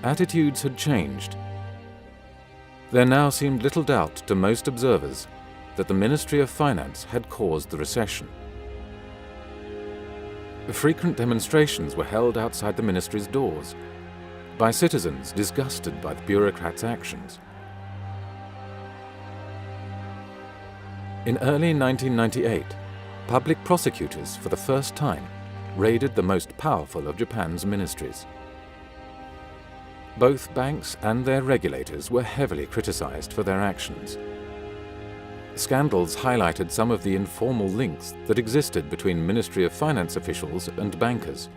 attitudes had changed. There now seemed little doubt to most observers that the Ministry of Finance had caused the recession. Frequent demonstrations were held outside the ministry's doors by citizens disgusted by the bureaucrats' actions. In early 1998, public prosecutors for the first time raided the most powerful of Japan's ministries. Both banks and their regulators were heavily criticized for their actions. Scandals highlighted some of the informal links that existed between Ministry of Finance officials and bankers.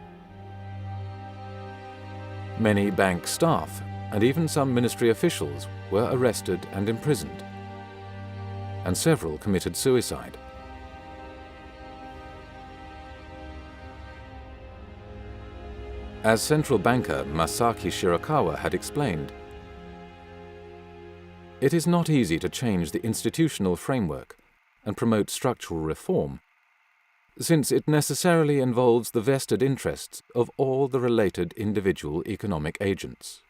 Many bank staff and even some ministry officials were arrested and imprisoned, and several committed suicide. As central banker Masaki Shirakawa had explained, it is not easy to change the institutional framework and promote structural reform, since it necessarily involves the vested interests of all the related individual economic agents.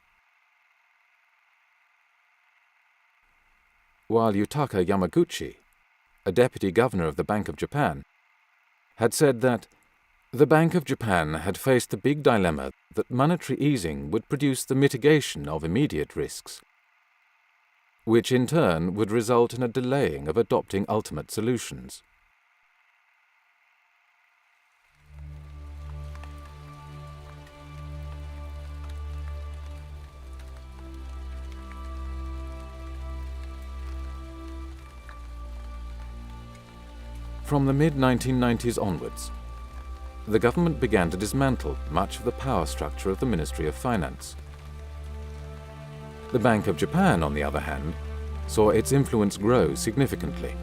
While Yutaka Yamaguchi, a deputy governor of the Bank of Japan, had said that The Bank of Japan had faced the big dilemma that monetary easing would produce the mitigation of immediate risks, which in turn would result in a delaying of adopting ultimate solutions. From the mid-1990s onwards, the government began to dismantle much of the power structure of the Ministry of Finance. The Bank of Japan, on the other hand, saw its influence grow significantly.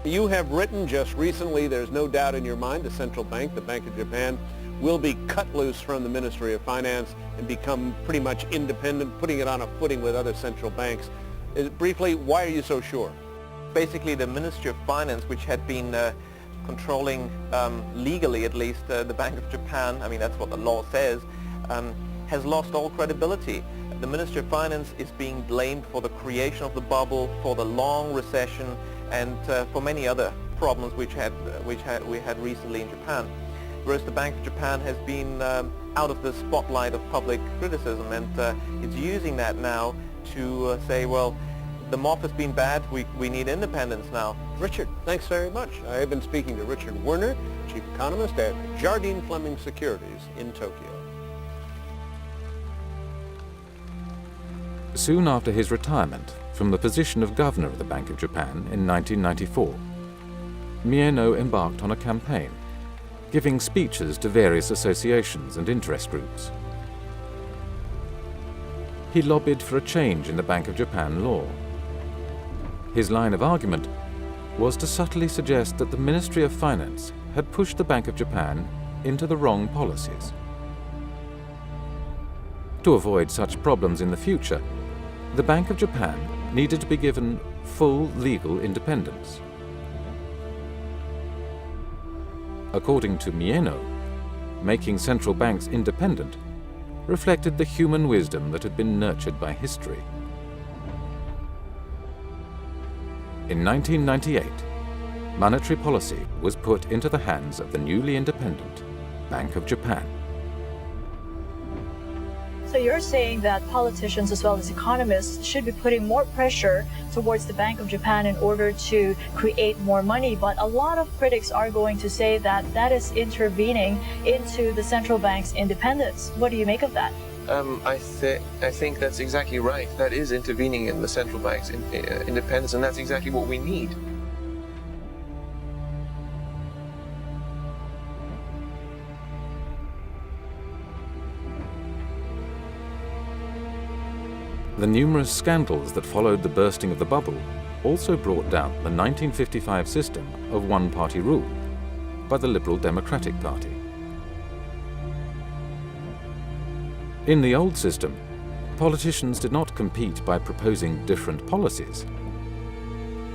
You have written just recently, there's no doubt in your mind, the central bank, the Bank of Japan, will be cut loose from the Ministry of Finance and become pretty much independent, putting it on a footing with other central banks. Briefly, why are you so sure? Basically, the Ministry of Finance, which had been controlling, legally at least, the Bank of Japan, I mean that's what the law says, has lost all credibility. The Ministry of Finance is being blamed for the creation of the bubble, for the long recession, and for many other problems we had recently in Japan. Whereas the Bank of Japan has been out of the spotlight of public criticism, and it's using that now to say, well, the MOF has been bad, we need independence now. Richard, thanks very much. I have been speaking to Richard Werner, Chief Economist at Jardine Fleming Securities in Tokyo. Soon after his retirement from the position of Governor of the Bank of Japan in 1994, Mieno embarked on a campaign, giving speeches to various associations and interest groups. He lobbied for a change in the Bank of Japan law. His line of argument was to subtly suggest that the Ministry of Finance had pushed the Bank of Japan into the wrong policies. To avoid such problems in the future, the Bank of Japan needed to be given full legal independence. According to Mieno, making central banks independent reflected the human wisdom that had been nurtured by history. In 1998, monetary policy was put into the hands of the newly independent Bank of Japan. So you're saying that politicians as well as economists should be putting more pressure towards the Bank of Japan in order to create more money, but a lot of critics are going to say that that is intervening into the central bank's independence. What do you make of that? I think that's exactly right. That is intervening in the central bank's independence, and that's exactly what we need. The numerous scandals that followed the bursting of the bubble also brought down the 1955 system of one-party rule by the Liberal Democratic Party. In the old system, politicians did not compete by proposing different policies.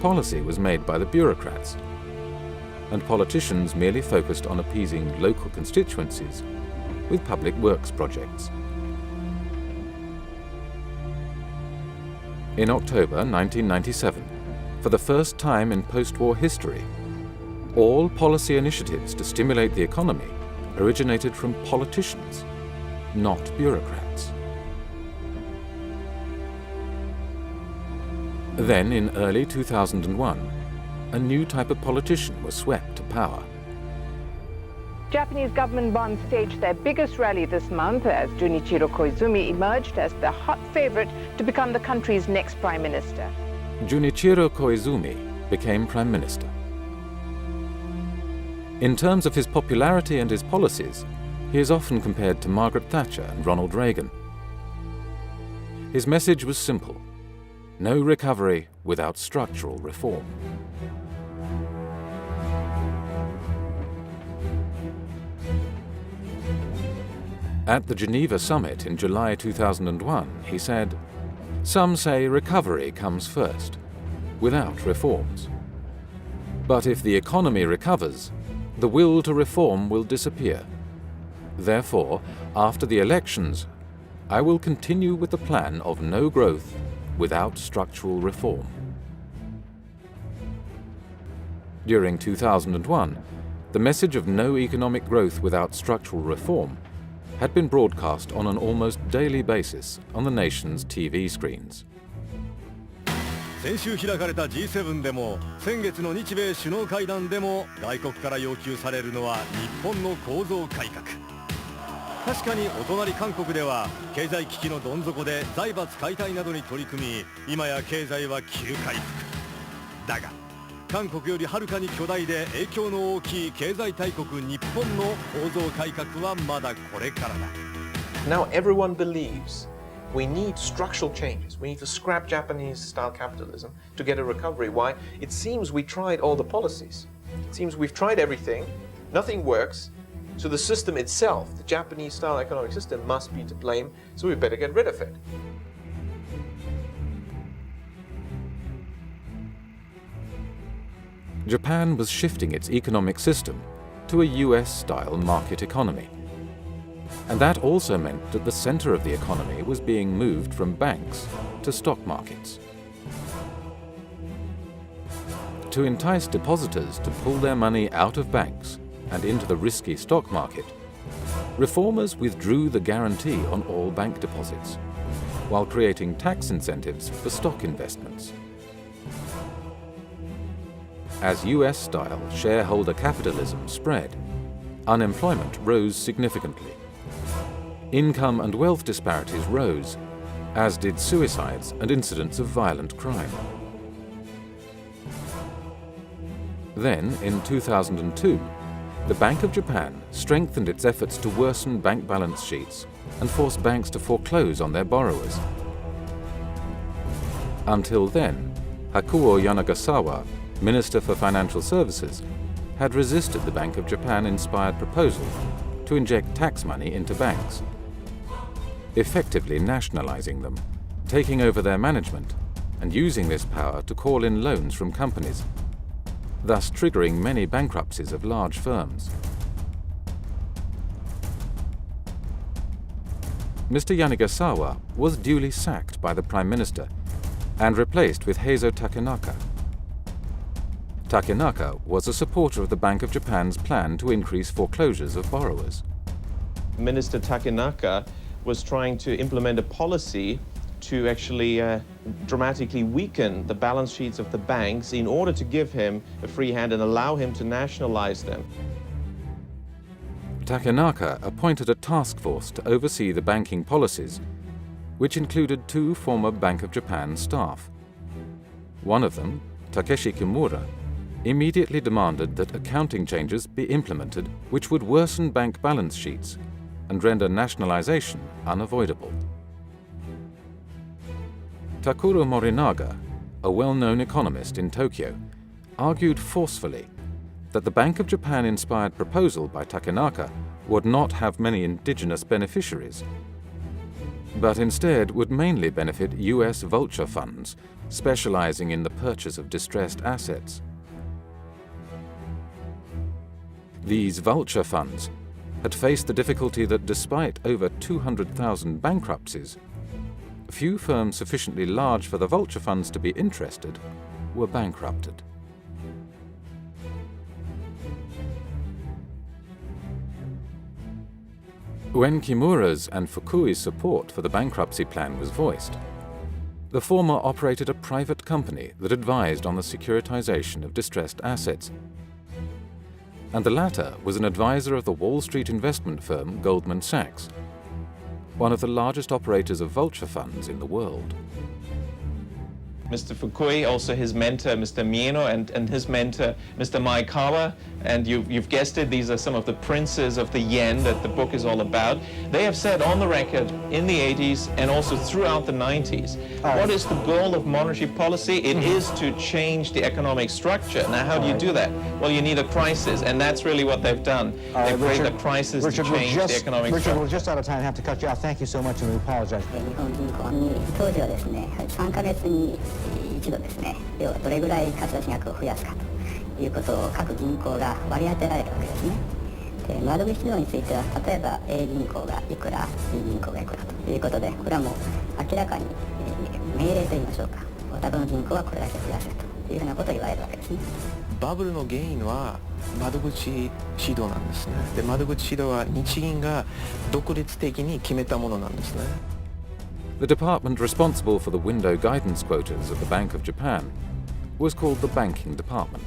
Policy was made by the bureaucrats, and politicians merely focused on appeasing local constituencies with public works projects. In October 1997, for the first time in post-war history, all policy initiatives to stimulate the economy originated from politicians, not bureaucrats. Then, in early 2001, a new type of politician was swept to power. Japanese government bonds staged their biggest rally this month as Junichiro Koizumi emerged as the hot favorite to become the country's next prime minister. Junichiro Koizumi became prime minister. In terms of his popularity and his policies, he is often compared to Margaret Thatcher and Ronald Reagan. His message was simple: no recovery without structural reform. At the Geneva summit in July 2001, he said, "Some say recovery comes first, without reforms. But if the economy recovers, the will to reform will disappear. Therefore, after the elections, I will continue with the plan of no growth without structural reform." During 2001, the message of no economic growth without structural reform had been broadcast on an almost daily basis on the nation's TV screens. 先週開かれた G7 でも先月の日米首脳会談でも外国から要求されるのは日本の構造改革。確かにお隣韓国では経済危機のどん底で財閥解体などに取り組み、今や経済は急回復。だが韓国よりはるかに巨大で影響の大きい経済大国日本の構造改革はまだこれからだ。 Now everyone believes we need structural changes. We need to scrap Japanese-style capitalism to get a recovery. Why? It seems we tried all the policies. It seems we've tried everything, nothing works, so the system itself, the Japanese-style economic system, must be to blame, so we better get rid of it. Japan was shifting its economic system to a US-style market economy. And that also meant that the center of the economy was being moved from banks to stock markets. To entice depositors to pull their money out of banks and into the risky stock market, reformers withdrew the guarantee on all bank deposits, while creating tax incentives for stock investments. As US-style shareholder capitalism spread, unemployment rose significantly. Income and wealth disparities rose, as did suicides and incidents of violent crime. Then, in 2002, the Bank of Japan strengthened its efforts to worsen bank balance sheets and forced banks to foreclose on their borrowers. Until then, Hakuo Yanagasawa, Minister for Financial Services, had resisted the Bank of Japan-inspired proposal to inject tax money into banks, effectively nationalizing them, taking over their management, and using this power to call in loans from companies, thus triggering many bankruptcies of large firms. Mr. Yanagasawa was duly sacked by the Prime Minister and replaced with Heizo Takenaka. Takenaka was a supporter of the Bank of Japan's plan to increase foreclosures of borrowers. Minister Takenaka was trying to implement a policy to actually dramatically weaken the balance sheets of the banks in order to give him a free hand and allow him to nationalize them. Takenaka appointed a task force to oversee the banking policies, which included 2 former Bank of Japan staff. One of them, Takeshi Kimura, immediately demanded that accounting changes be implemented which would worsen bank balance sheets and render nationalization unavoidable. Takuro Morinaga, a well-known economist in Tokyo, argued forcefully that the Bank of Japan-inspired proposal by Takenaka would not have many indigenous beneficiaries, but instead would mainly benefit US vulture funds specializing in the purchase of distressed assets. These vulture funds had faced the difficulty that despite over 200,000 bankruptcies, few firms sufficiently large for the vulture funds to be interested were bankrupted. When Kimura's and Fukui's support for the bankruptcy plan was voiced, the former operated a private company that advised on the securitization of distressed assets, and the latter was an advisor of the Wall Street investment firm Goldman Sachs, one of the largest operators of vulture funds in the world. Mr. Fukui, also his mentor, Mr. Mieno, and his mentor, Mr. Maekawa, and you've guessed it, these are some of the princes of the yen that the book is all about. They have said on the record in the 80s and also throughout the 90s, what is the goal of monetary policy? It is to change the economic structure. Now, how do you do that? Well, you need a crisis, and that's really what they've done. They've created a crisis to change the economic structure. Richard, we're just out of time. I have to cut you off. Thank you so much, and we apologize. 当時はですね、3ヶ月に一度ですね、要はどれぐらい貸出額を増やすかということを各銀行が割り当てられるわけですね。で、窓口量については、例えば A 銀行がいくら、B 銀行がいくらということで、これはもう明らかに命令といいましょうか、お宅の銀行はこれだけ増やせとというふうなことを言われるわけですね。バブルの原因は窓口指導なんですね。で、窓口指導は日銀が独立的に決めたものなんですね。The department responsible for the window guidance quotas at the Bank of Japan was called the Banking Department.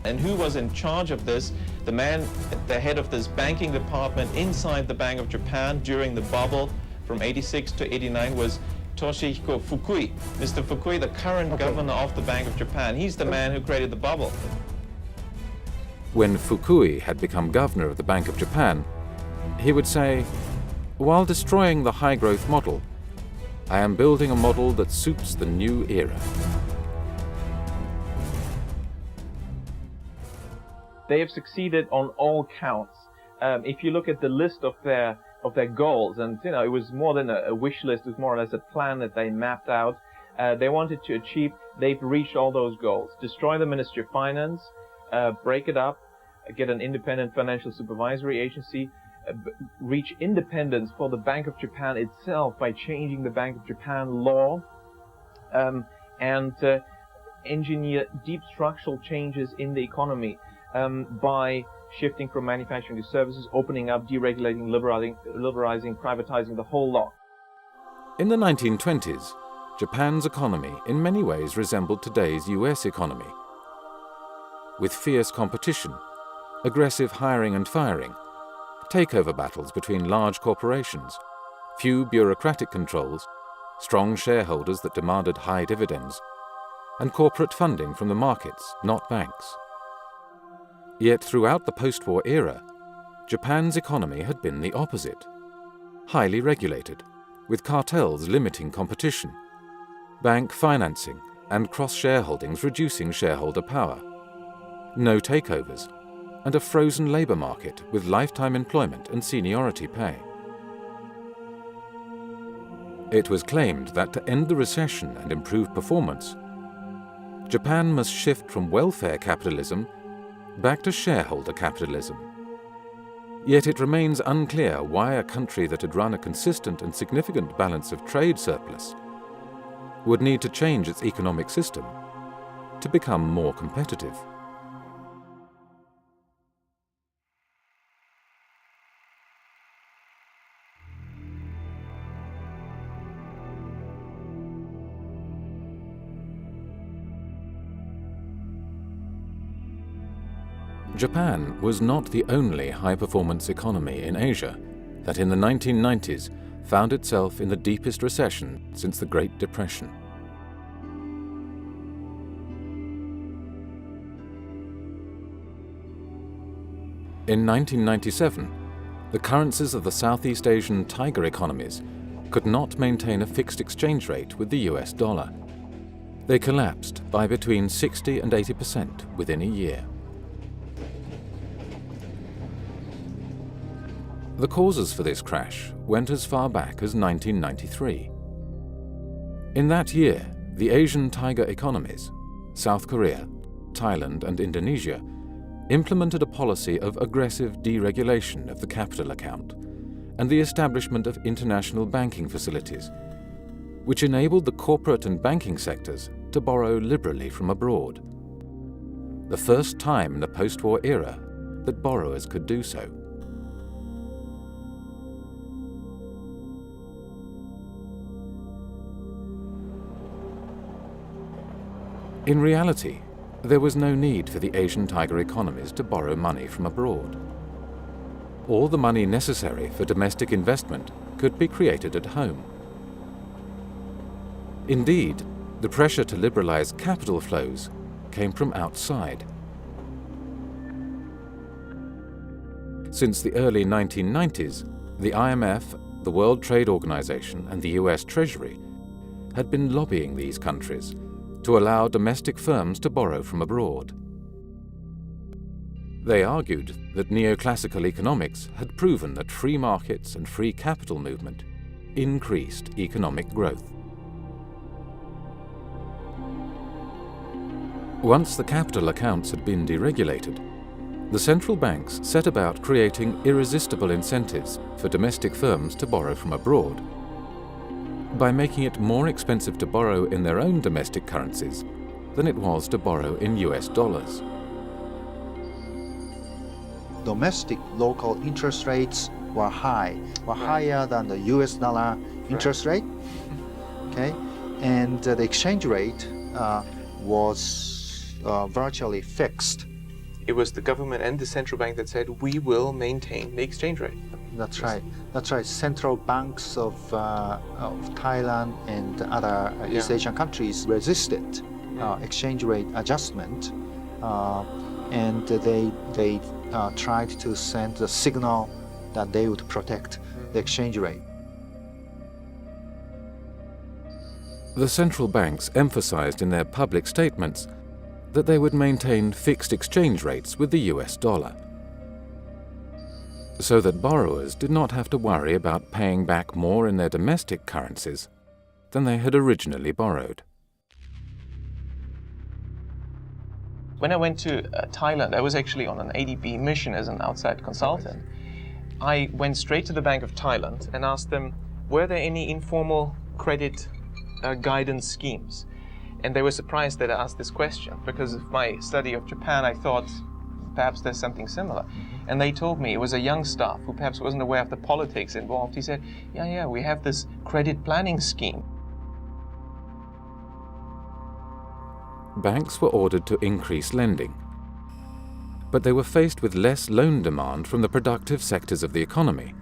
And who was in charge of this? The man at the head of this banking department inside the Bank of Japan during the bubble from 86 to 89 was Toshihiko Fukui. Mr. Fukui, the current governor of the Bank of Japan, he's the man who created the bubble. When Fukui had become governor of the Bank of Japan, he would say, "While destroying the high-growth model, I am building a model that suits the new era." They have succeeded on all counts. If you look at the list of their goals, and it was more than a wish list, it was more or less a plan that they mapped out. They wanted to achieve. They've reached all those goals. Destroy the Ministry of Finance, break it up, get an independent financial supervisory agency, reach independence for the Bank of Japan itself by changing the Bank of Japan law, and engineer deep structural changes in the economy by shifting from manufacturing to services, opening up, deregulating, liberalizing, privatizing, the whole lot. In the 1920s, Japan's economy in many ways resembled today's US economy. With fierce competition, aggressive hiring and firing, takeover battles between large corporations, few bureaucratic controls, strong shareholders that demanded high dividends, and corporate funding from the markets, not banks. Yet throughout the post-war era, Japan's economy had been the opposite. Highly regulated, with cartels limiting competition, bank financing and cross-shareholdings reducing shareholder power, no takeovers, and a frozen labour market with lifetime employment and seniority pay. It was claimed that to end the recession and improve performance, Japan must shift from welfare capitalism back to shareholder capitalism. Yet it remains unclear why a country that had run a consistent and significant balance of trade surplus would need to change its economic system to become more competitive. Japan was not the only high-performance economy in Asia that in the 1990s found itself in the deepest recession since the Great Depression. In 1997, the currencies of the Southeast Asian tiger economies could not maintain a fixed exchange rate with the US dollar. They collapsed by between 60% and 80% within a year. The causes for this crash went as far back as 1993. In that year, the Asian tiger economies, South Korea, Thailand and Indonesia, implemented a policy of aggressive deregulation of the capital account and the establishment of international banking facilities, which enabled the corporate and banking sectors to borrow liberally from abroad. The first time in the post-war era that borrowers could do so. In reality, there was no need for the Asian tiger economies to borrow money from abroad. All the money necessary for domestic investment could be created at home. Indeed, the pressure to liberalize capital flows came from outside. Since the early 1990s, the IMF, the World Trade Organization, and the US Treasury had been lobbying these countries to allow domestic firms to borrow from abroad. They argued that neoclassical economics had proven that free markets and free capital movement increased economic growth. Once the capital accounts had been deregulated, the central banks set about creating irresistible incentives for domestic firms to borrow from abroad by making it more expensive to borrow in their own domestic currencies than it was to borrow in US dollars. Domestic local interest rates were higher than the US dollar interest rate. Okay, and the exchange rate was virtually fixed. It was the government and the central bank that said, we will maintain the exchange rate. That's right. That's right. Central banks of Thailand and other East Asian countries resisted exchange rate adjustment, and they tried to send a signal that they would protect the exchange rate. The central banks emphasized in their public statements that they would maintain fixed exchange rates with the US dollar, so that borrowers did not have to worry about paying back more in their domestic currencies than they had originally borrowed. When I went to Thailand, I was actually on an ADB mission as an outside consultant. I went straight to the Bank of Thailand and asked them, were there any informal credit guidance schemes? And they were surprised that I asked this question, because of my study of Japan, I thought perhaps there's something similar. And they told me, it was a young staff who perhaps wasn't aware of the politics involved. He said, yeah, we have this credit planning scheme. Banks were ordered to increase lending, but they were faced with less loan demand from the productive sectors of the economy,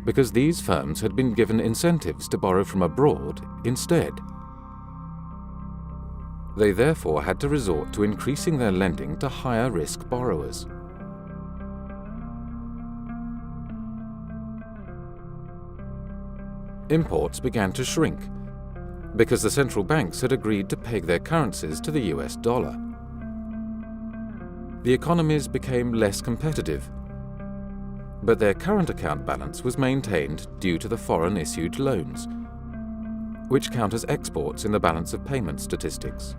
because these firms had been given incentives to borrow from abroad instead. They therefore had to resort to increasing their lending to higher risk borrowers. Imports began to shrink because the central banks had agreed to peg their currencies to the US dollar. The economies became less competitive, but their current account balance was maintained due to the foreign issued loans, which count as exports in the balance of payment statistics.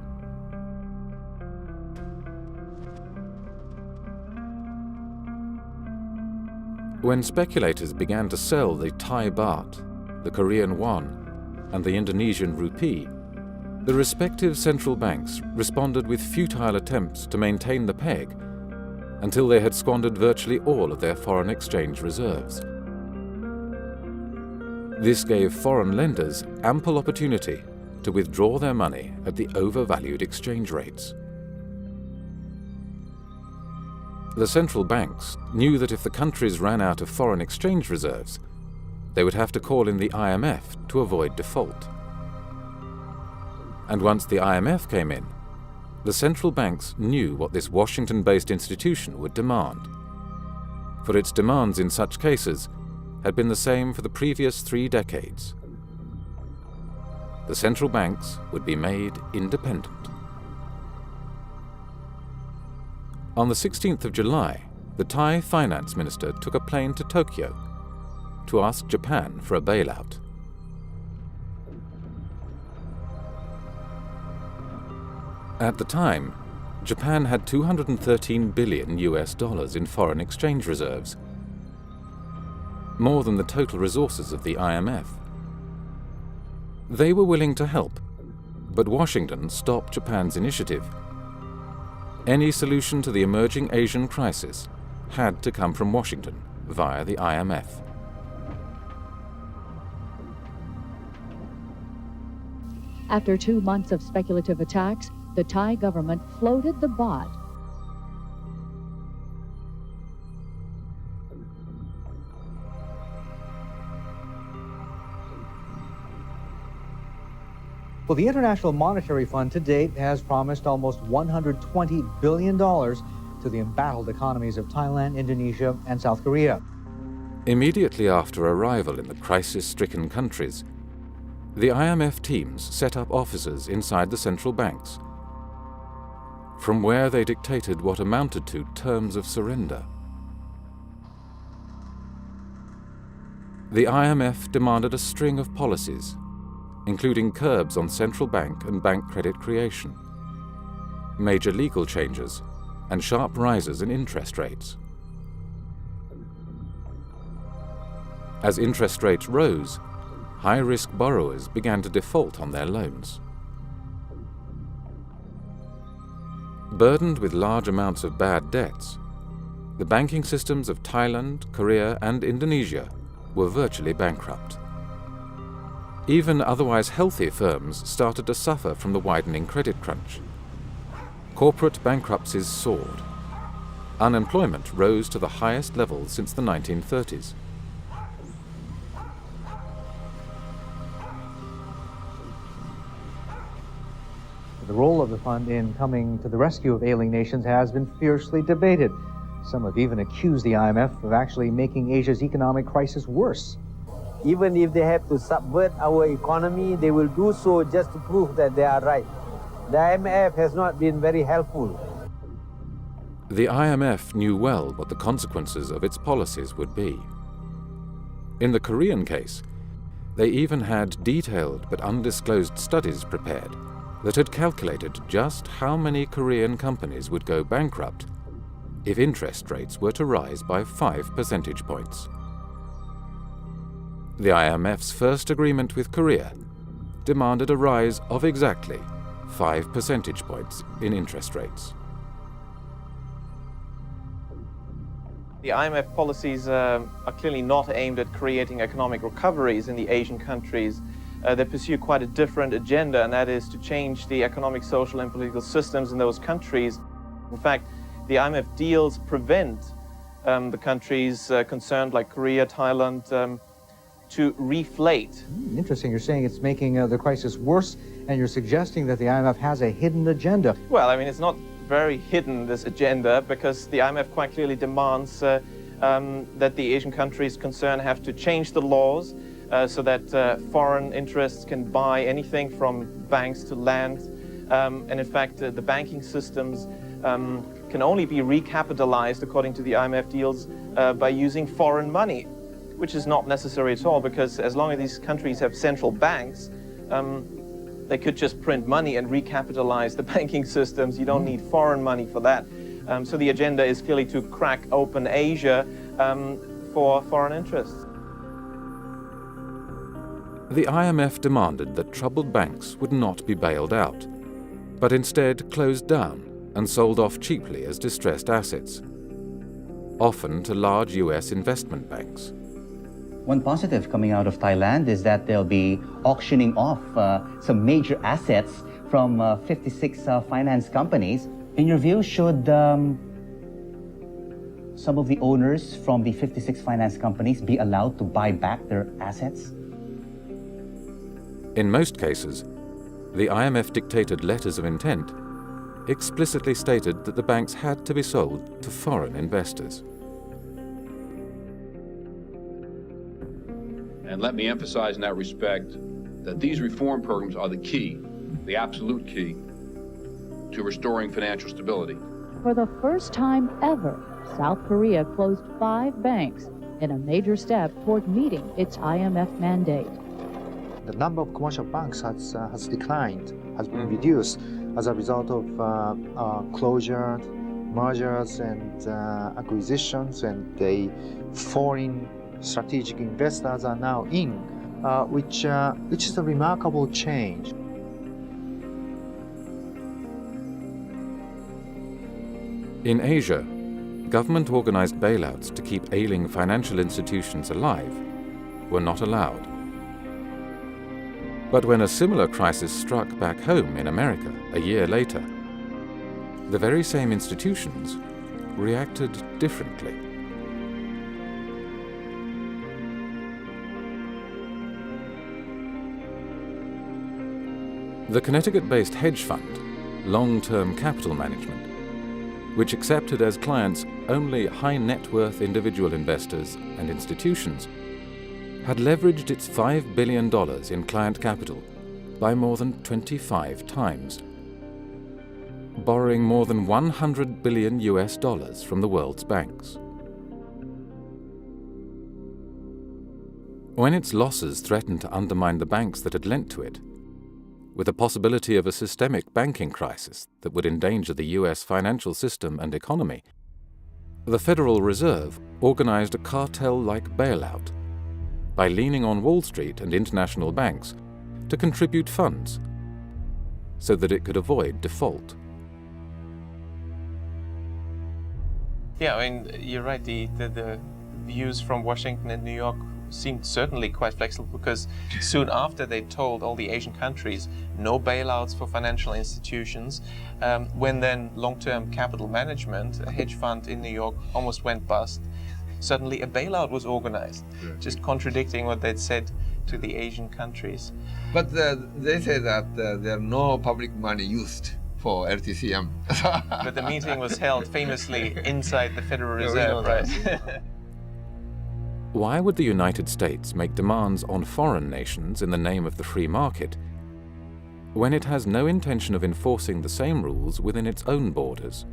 When speculators began to sell the Thai baht, the Korean won, and the Indonesian rupee, the respective central banks responded with futile attempts to maintain the peg until they had squandered virtually all of their foreign exchange reserves. This gave foreign lenders ample opportunity to withdraw their money at the overvalued exchange rates. The central banks knew that if the countries ran out of foreign exchange reserves, they would have to call in the IMF to avoid default. And once the IMF came in, the central banks knew what this Washington-based institution would demand, for its demands in such cases had been the same for the previous 3 decades. The central banks would be made independent. On the 16th of July, the Thai finance minister took a plane to Tokyo to ask Japan for a bailout. At the time, Japan had $213 billion in foreign exchange reserves, more than the total resources of the IMF. They were willing to help, but Washington stopped Japan's initiative. Any solution to the emerging Asian crisis had to come from Washington via the IMF. After 2 months of speculative attacks, the Thai government floated the baht. Well, the International Monetary Fund to date has promised almost $120 billion to the embattled economies of Thailand, Indonesia, and South Korea. Immediately after arrival in the crisis-stricken countries, the IMF teams set up offices inside the central banks, from where they dictated what amounted to terms of surrender. The IMF demanded a string of policies, including curbs on central bank and bank credit creation, major legal changes, and sharp rises in interest rates. As interest rates rose, high-risk borrowers began to default on their loans. Burdened with large amounts of bad debts, the banking systems of Thailand, Korea, and Indonesia were virtually bankrupt. Even otherwise healthy firms started to suffer from the widening credit crunch. Corporate bankruptcies soared. Unemployment rose to the highest level since the 1930s. The role of the fund in coming to the rescue of ailing nations has been fiercely debated. Some have even accused the IMF of actually making Asia's economic crisis worse. Even if they have to subvert our economy, they will do so just to prove that they are right. The IMF has not been very helpful. The IMF knew well what the consequences of its policies would be. In the Korean case, they even had detailed but undisclosed studies prepared that had calculated just how many Korean companies would go bankrupt if interest rates were to rise by 5 percentage points. The IMF's first agreement with Korea demanded a rise of exactly 5 percentage points in interest rates. The IMF policies are clearly not aimed at creating economic recoveries in the Asian countries. They pursue quite a different agenda, and that is to change the economic, social, and political systems in those countries. In fact, the IMF deals prevent the countries concerned, like Korea, Thailand, to reflate. Interesting. You're saying it's making the crisis worse, and you're suggesting that the IMF has a hidden agenda. Well, I mean, it's not very hidden, this agenda, because the IMF quite clearly demands that the Asian countries concerned have to change the laws so that foreign interests can buy anything from banks to land. And in fact, the banking systems can only be recapitalized, according to the IMF deals, by using foreign money, which is not necessary at all, because as long as these countries have central banks, they could just print money and recapitalize the banking systems. You don't need foreign money for that. So the agenda is clearly to crack open Asia for foreign interests. The IMF demanded that troubled banks would not be bailed out, but instead closed down and sold off cheaply as distressed assets, often to large US investment banks. One positive coming out of Thailand is that they'll be auctioning off some major assets from 56 finance companies. In your view, should some of the owners from the 56 finance companies be allowed to buy back their assets? In most cases, the IMF dictated letters of intent explicitly stated that the banks had to be sold to foreign investors. And let me emphasize in that respect that these reform programs are the key, the absolute key, to restoring financial stability. For the first time ever, South Korea closed 5 banks in a major step toward meeting its IMF mandate. The number of commercial banks has declined, has been reduced as a result of closure, mergers, and acquisitions, and the foreign strategic investors are now in, which is a remarkable change. In Asia, government-organized bailouts to keep ailing financial institutions alive were not allowed. But when a similar crisis struck back home in America a year later, the very same institutions reacted differently. The Connecticut-based hedge fund, Long-Term Capital Management, which accepted as clients only high-net-worth individual investors and institutions, had leveraged its $5 billion in client capital by more than 25 times, borrowing more than $100 billion from the world's banks. When its losses threatened to undermine the banks that had lent to it, with the possibility of a systemic banking crisis that would endanger the US financial system and economy, the Federal Reserve organized a cartel-like bailout by leaning on Wall Street and international banks to contribute funds so that it could avoid default. Yeah, I mean, you're right. The views from Washington and New York seemed certainly quite flexible, because soon after they told all the Asian countries no bailouts for financial institutions. When then long-term capital management, a hedge fund in New York, almost went bust, suddenly a bailout was organized, just contradicting what they'd said to the Asian countries. But they say that there are no public money used for LTCM. But the meeting was held famously inside the Federal Reserve, right? Why would the United States make demands on foreign nations in the name of the free market when it has no intention of enforcing the same rules within its own borders?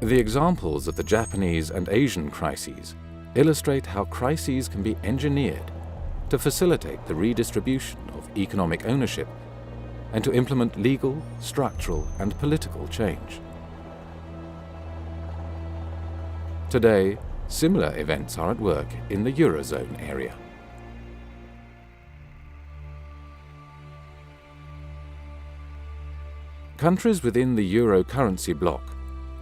The examples of the Japanese and Asian crises illustrate how crises can be engineered to facilitate the redistribution of economic ownership and to implement legal, structural, and political change. Today, similar events are at work in the Eurozone area. Countries within the euro currency bloc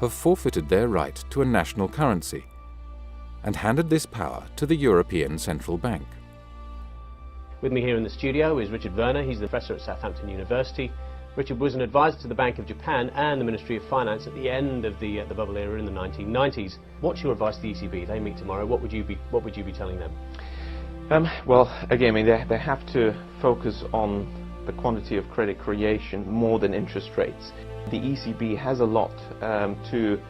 have forfeited their right to a national currency and handed this power to the European Central Bank. With me here in the studio is Richard Werner. He's the professor at Southampton University. Richard was an advisor to the Bank of Japan and the Ministry of Finance at the end of the bubble era in the 1990s. What's your advice to the ECB? They meet tomorrow. What would you be telling them? Well, again, I mean, they have to focus on the quantity of credit creation more than interest rates. The ECB has a lot to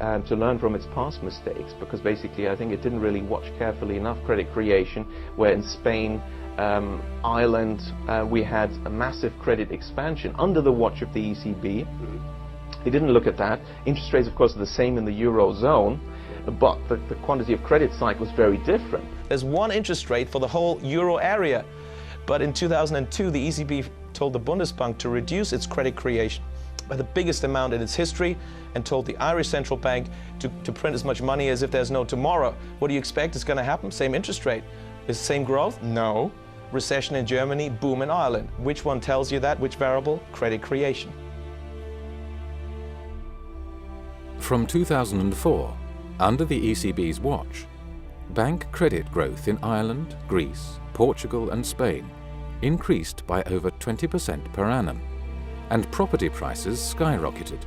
learn from its past mistakes, because basically I think it didn't really watch carefully enough credit creation, where in Spain, Ireland, we had a massive credit expansion under the watch of the ECB. They didn't look at that. Interest rates, of course, are the same in the Eurozone, but the quantity of credit cycle is very different. There's one interest rate for the whole euro area, but in 2002 the ECB told the Bundesbank to reduce its credit creation by the biggest amount in its history, and told the Irish Central Bank to print as much money as if there's no tomorrow. What do you expect is going to happen? Same interest rate. Is the same growth? No. Recession in Germany, boom in Ireland. Which one tells you that? Which variable? Credit creation. From 2004, under the ECB's watch, bank credit growth in Ireland, Greece, Portugal and Spain increased by over 20% per annum, and property prices skyrocketed.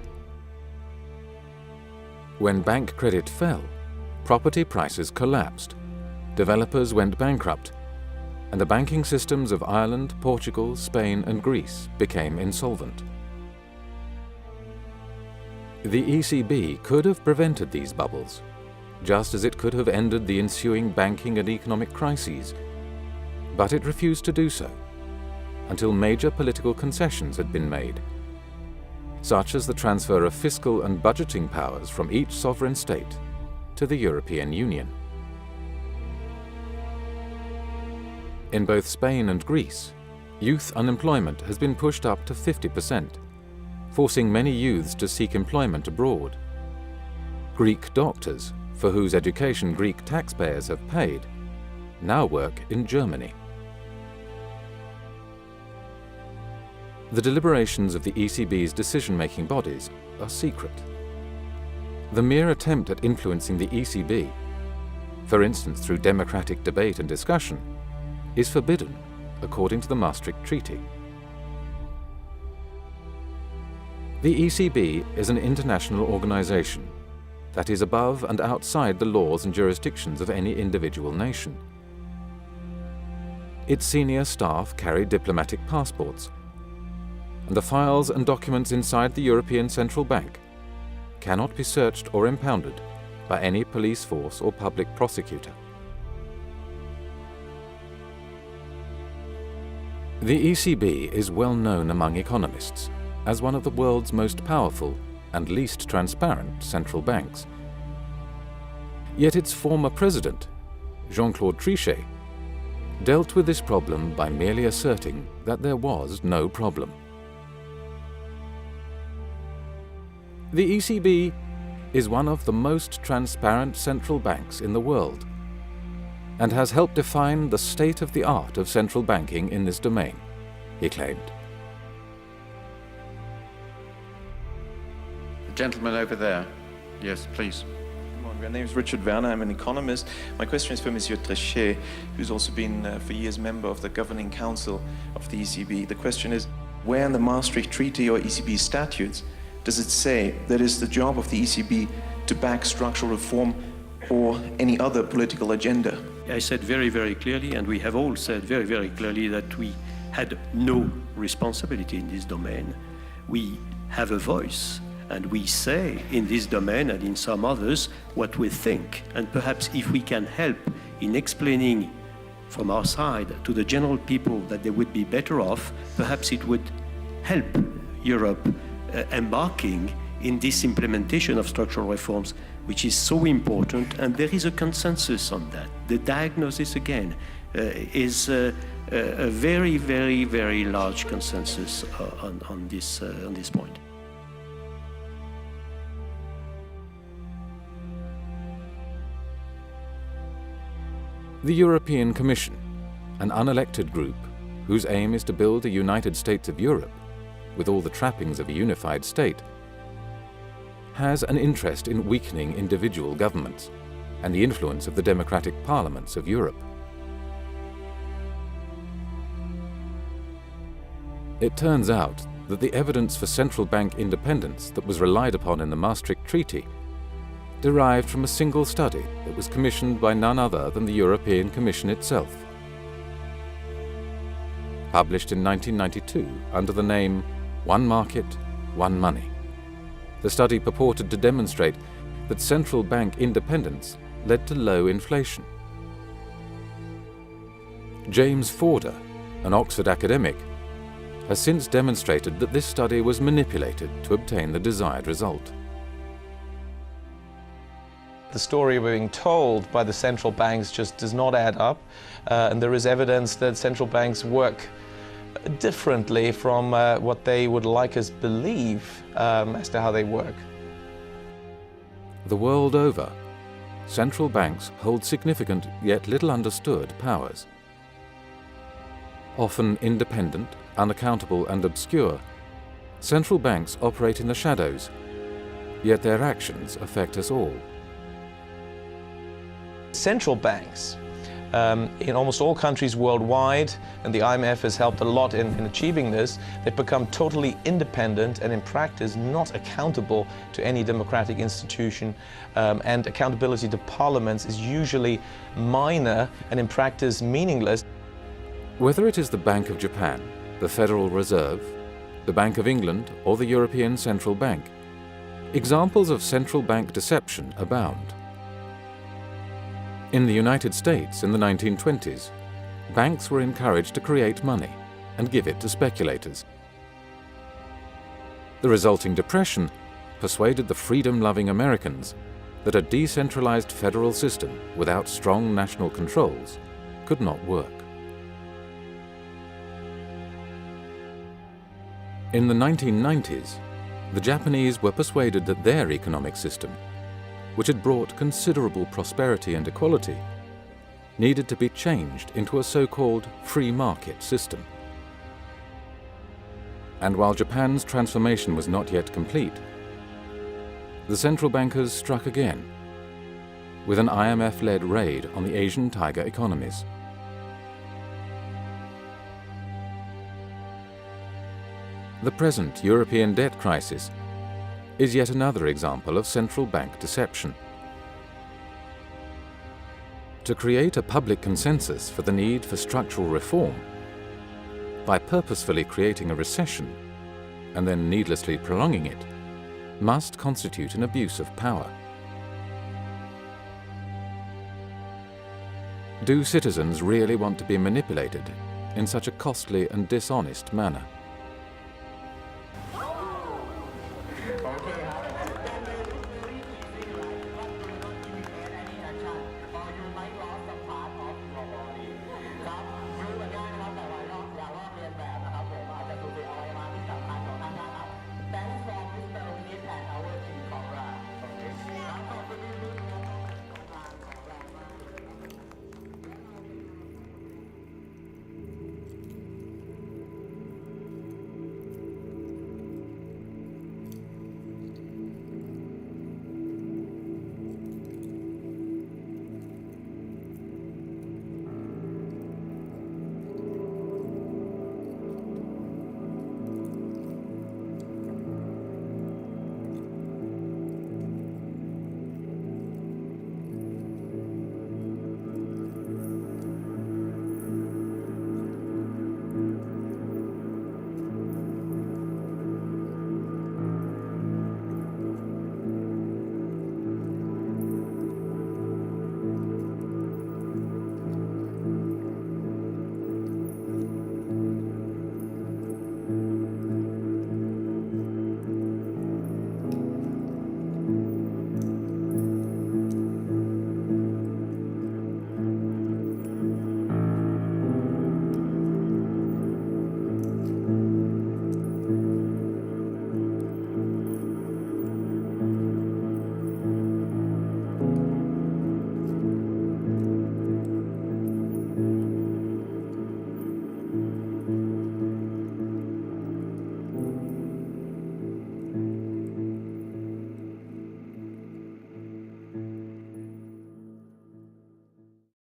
When bank credit fell, property prices collapsed, developers went bankrupt, and the banking systems of Ireland, Portugal, Spain and Greece became insolvent. The ECB could have prevented these bubbles, just as it could have ended the ensuing banking and economic crises, but it refused to do so until major political concessions had been made, such as the transfer of fiscal and budgeting powers from each sovereign state to the European Union. In both Spain and Greece, youth unemployment has been pushed up to 50%, forcing many youths to seek employment abroad. Greek doctors, for whose education Greek taxpayers have paid, now work in Germany. The deliberations of the ECB's decision-making bodies are secret. The mere attempt at influencing the ECB, for instance through democratic debate and discussion, is forbidden according to the Maastricht Treaty. The ECB is an international organization that is above and outside the laws and jurisdictions of any individual nation. Its senior staff carry diplomatic passports, and the files and documents inside the European Central Bank cannot be searched or impounded by any police force or public prosecutor. The ECB is well known among economists as one of the world's most powerful and least transparent central banks. Yet its former president, Jean-Claude Trichet, dealt with this problem by merely asserting that there was no problem. The ECB is one of the most transparent central banks in the world and has helped define the state-of-the-art of central banking in this domain, he claimed. gentleman over there. Yes, please. Good morning. My name is Richard Werner. I'm an economist. My question is for Monsieur Trichet, who's also been for years member of the Governing Council of the ECB. The question is, where in the Maastricht Treaty or ECB statutes does it say that it's the job of the ECB to back structural reform or any other political agenda? I said very, very clearly, and we have all said very, very clearly, that we had no responsibility in this domain. We have a voice, and we say in this domain and in some others what we think. And perhaps if we can help in explaining from our side to the general people that they would be better off, perhaps it would help Europe embarking in this implementation of structural reforms, which is so important, and there is a consensus on that. The diagnosis, again, is a very, very, very large consensus on this point. The European Commission, an unelected group whose aim is to build a United States of Europe with all the trappings of a unified state, has an interest in weakening individual governments and the influence of the democratic parliaments of Europe. It turns out that the evidence for central bank independence that was relied upon in the Maastricht Treaty derived from a single study that was commissioned by none other than the European Commission itself. Published in 1992 under the name One Market, One Money, the study purported to demonstrate that central bank independence led to low inflation. James Forder, an Oxford academic, has since demonstrated that this study was manipulated to obtain the desired result. The story we're being told by the central banks just does not add up, and there is evidence that central banks work differently from what they would like us believe as to how they work. The world over, central banks hold significant yet little understood powers. Often independent, unaccountable and obscure, central banks operate in the shadows, yet their actions affect us all. Central banks in almost all countries worldwide, and the IMF has helped a lot in achieving this, they've become totally independent and in practice not accountable to any democratic institution, and accountability to parliaments is usually minor and in practice meaningless. Whether it is the Bank of Japan, the Federal Reserve, the Bank of England or the European Central Bank, examples of central bank deception abound. In the United States in the 1920s, banks were encouraged to create money and give it to speculators. The resulting depression persuaded the freedom-loving Americans that a decentralized federal system without strong national controls could not work. In the 1990s, the Japanese were persuaded that their economic system, which had brought considerable prosperity and equality, needed to be changed into a so-called free market system. And while Japan's transformation was not yet complete, the central bankers struck again, with an IMF-led raid on the Asian tiger economies. The present European debt crisis is yet another example of central bank deception. To create a public consensus for the need for structural reform, by purposefully creating a recession and then needlessly prolonging it, must constitute an abuse of power. Do citizens really want to be manipulated in such a costly and dishonest manner?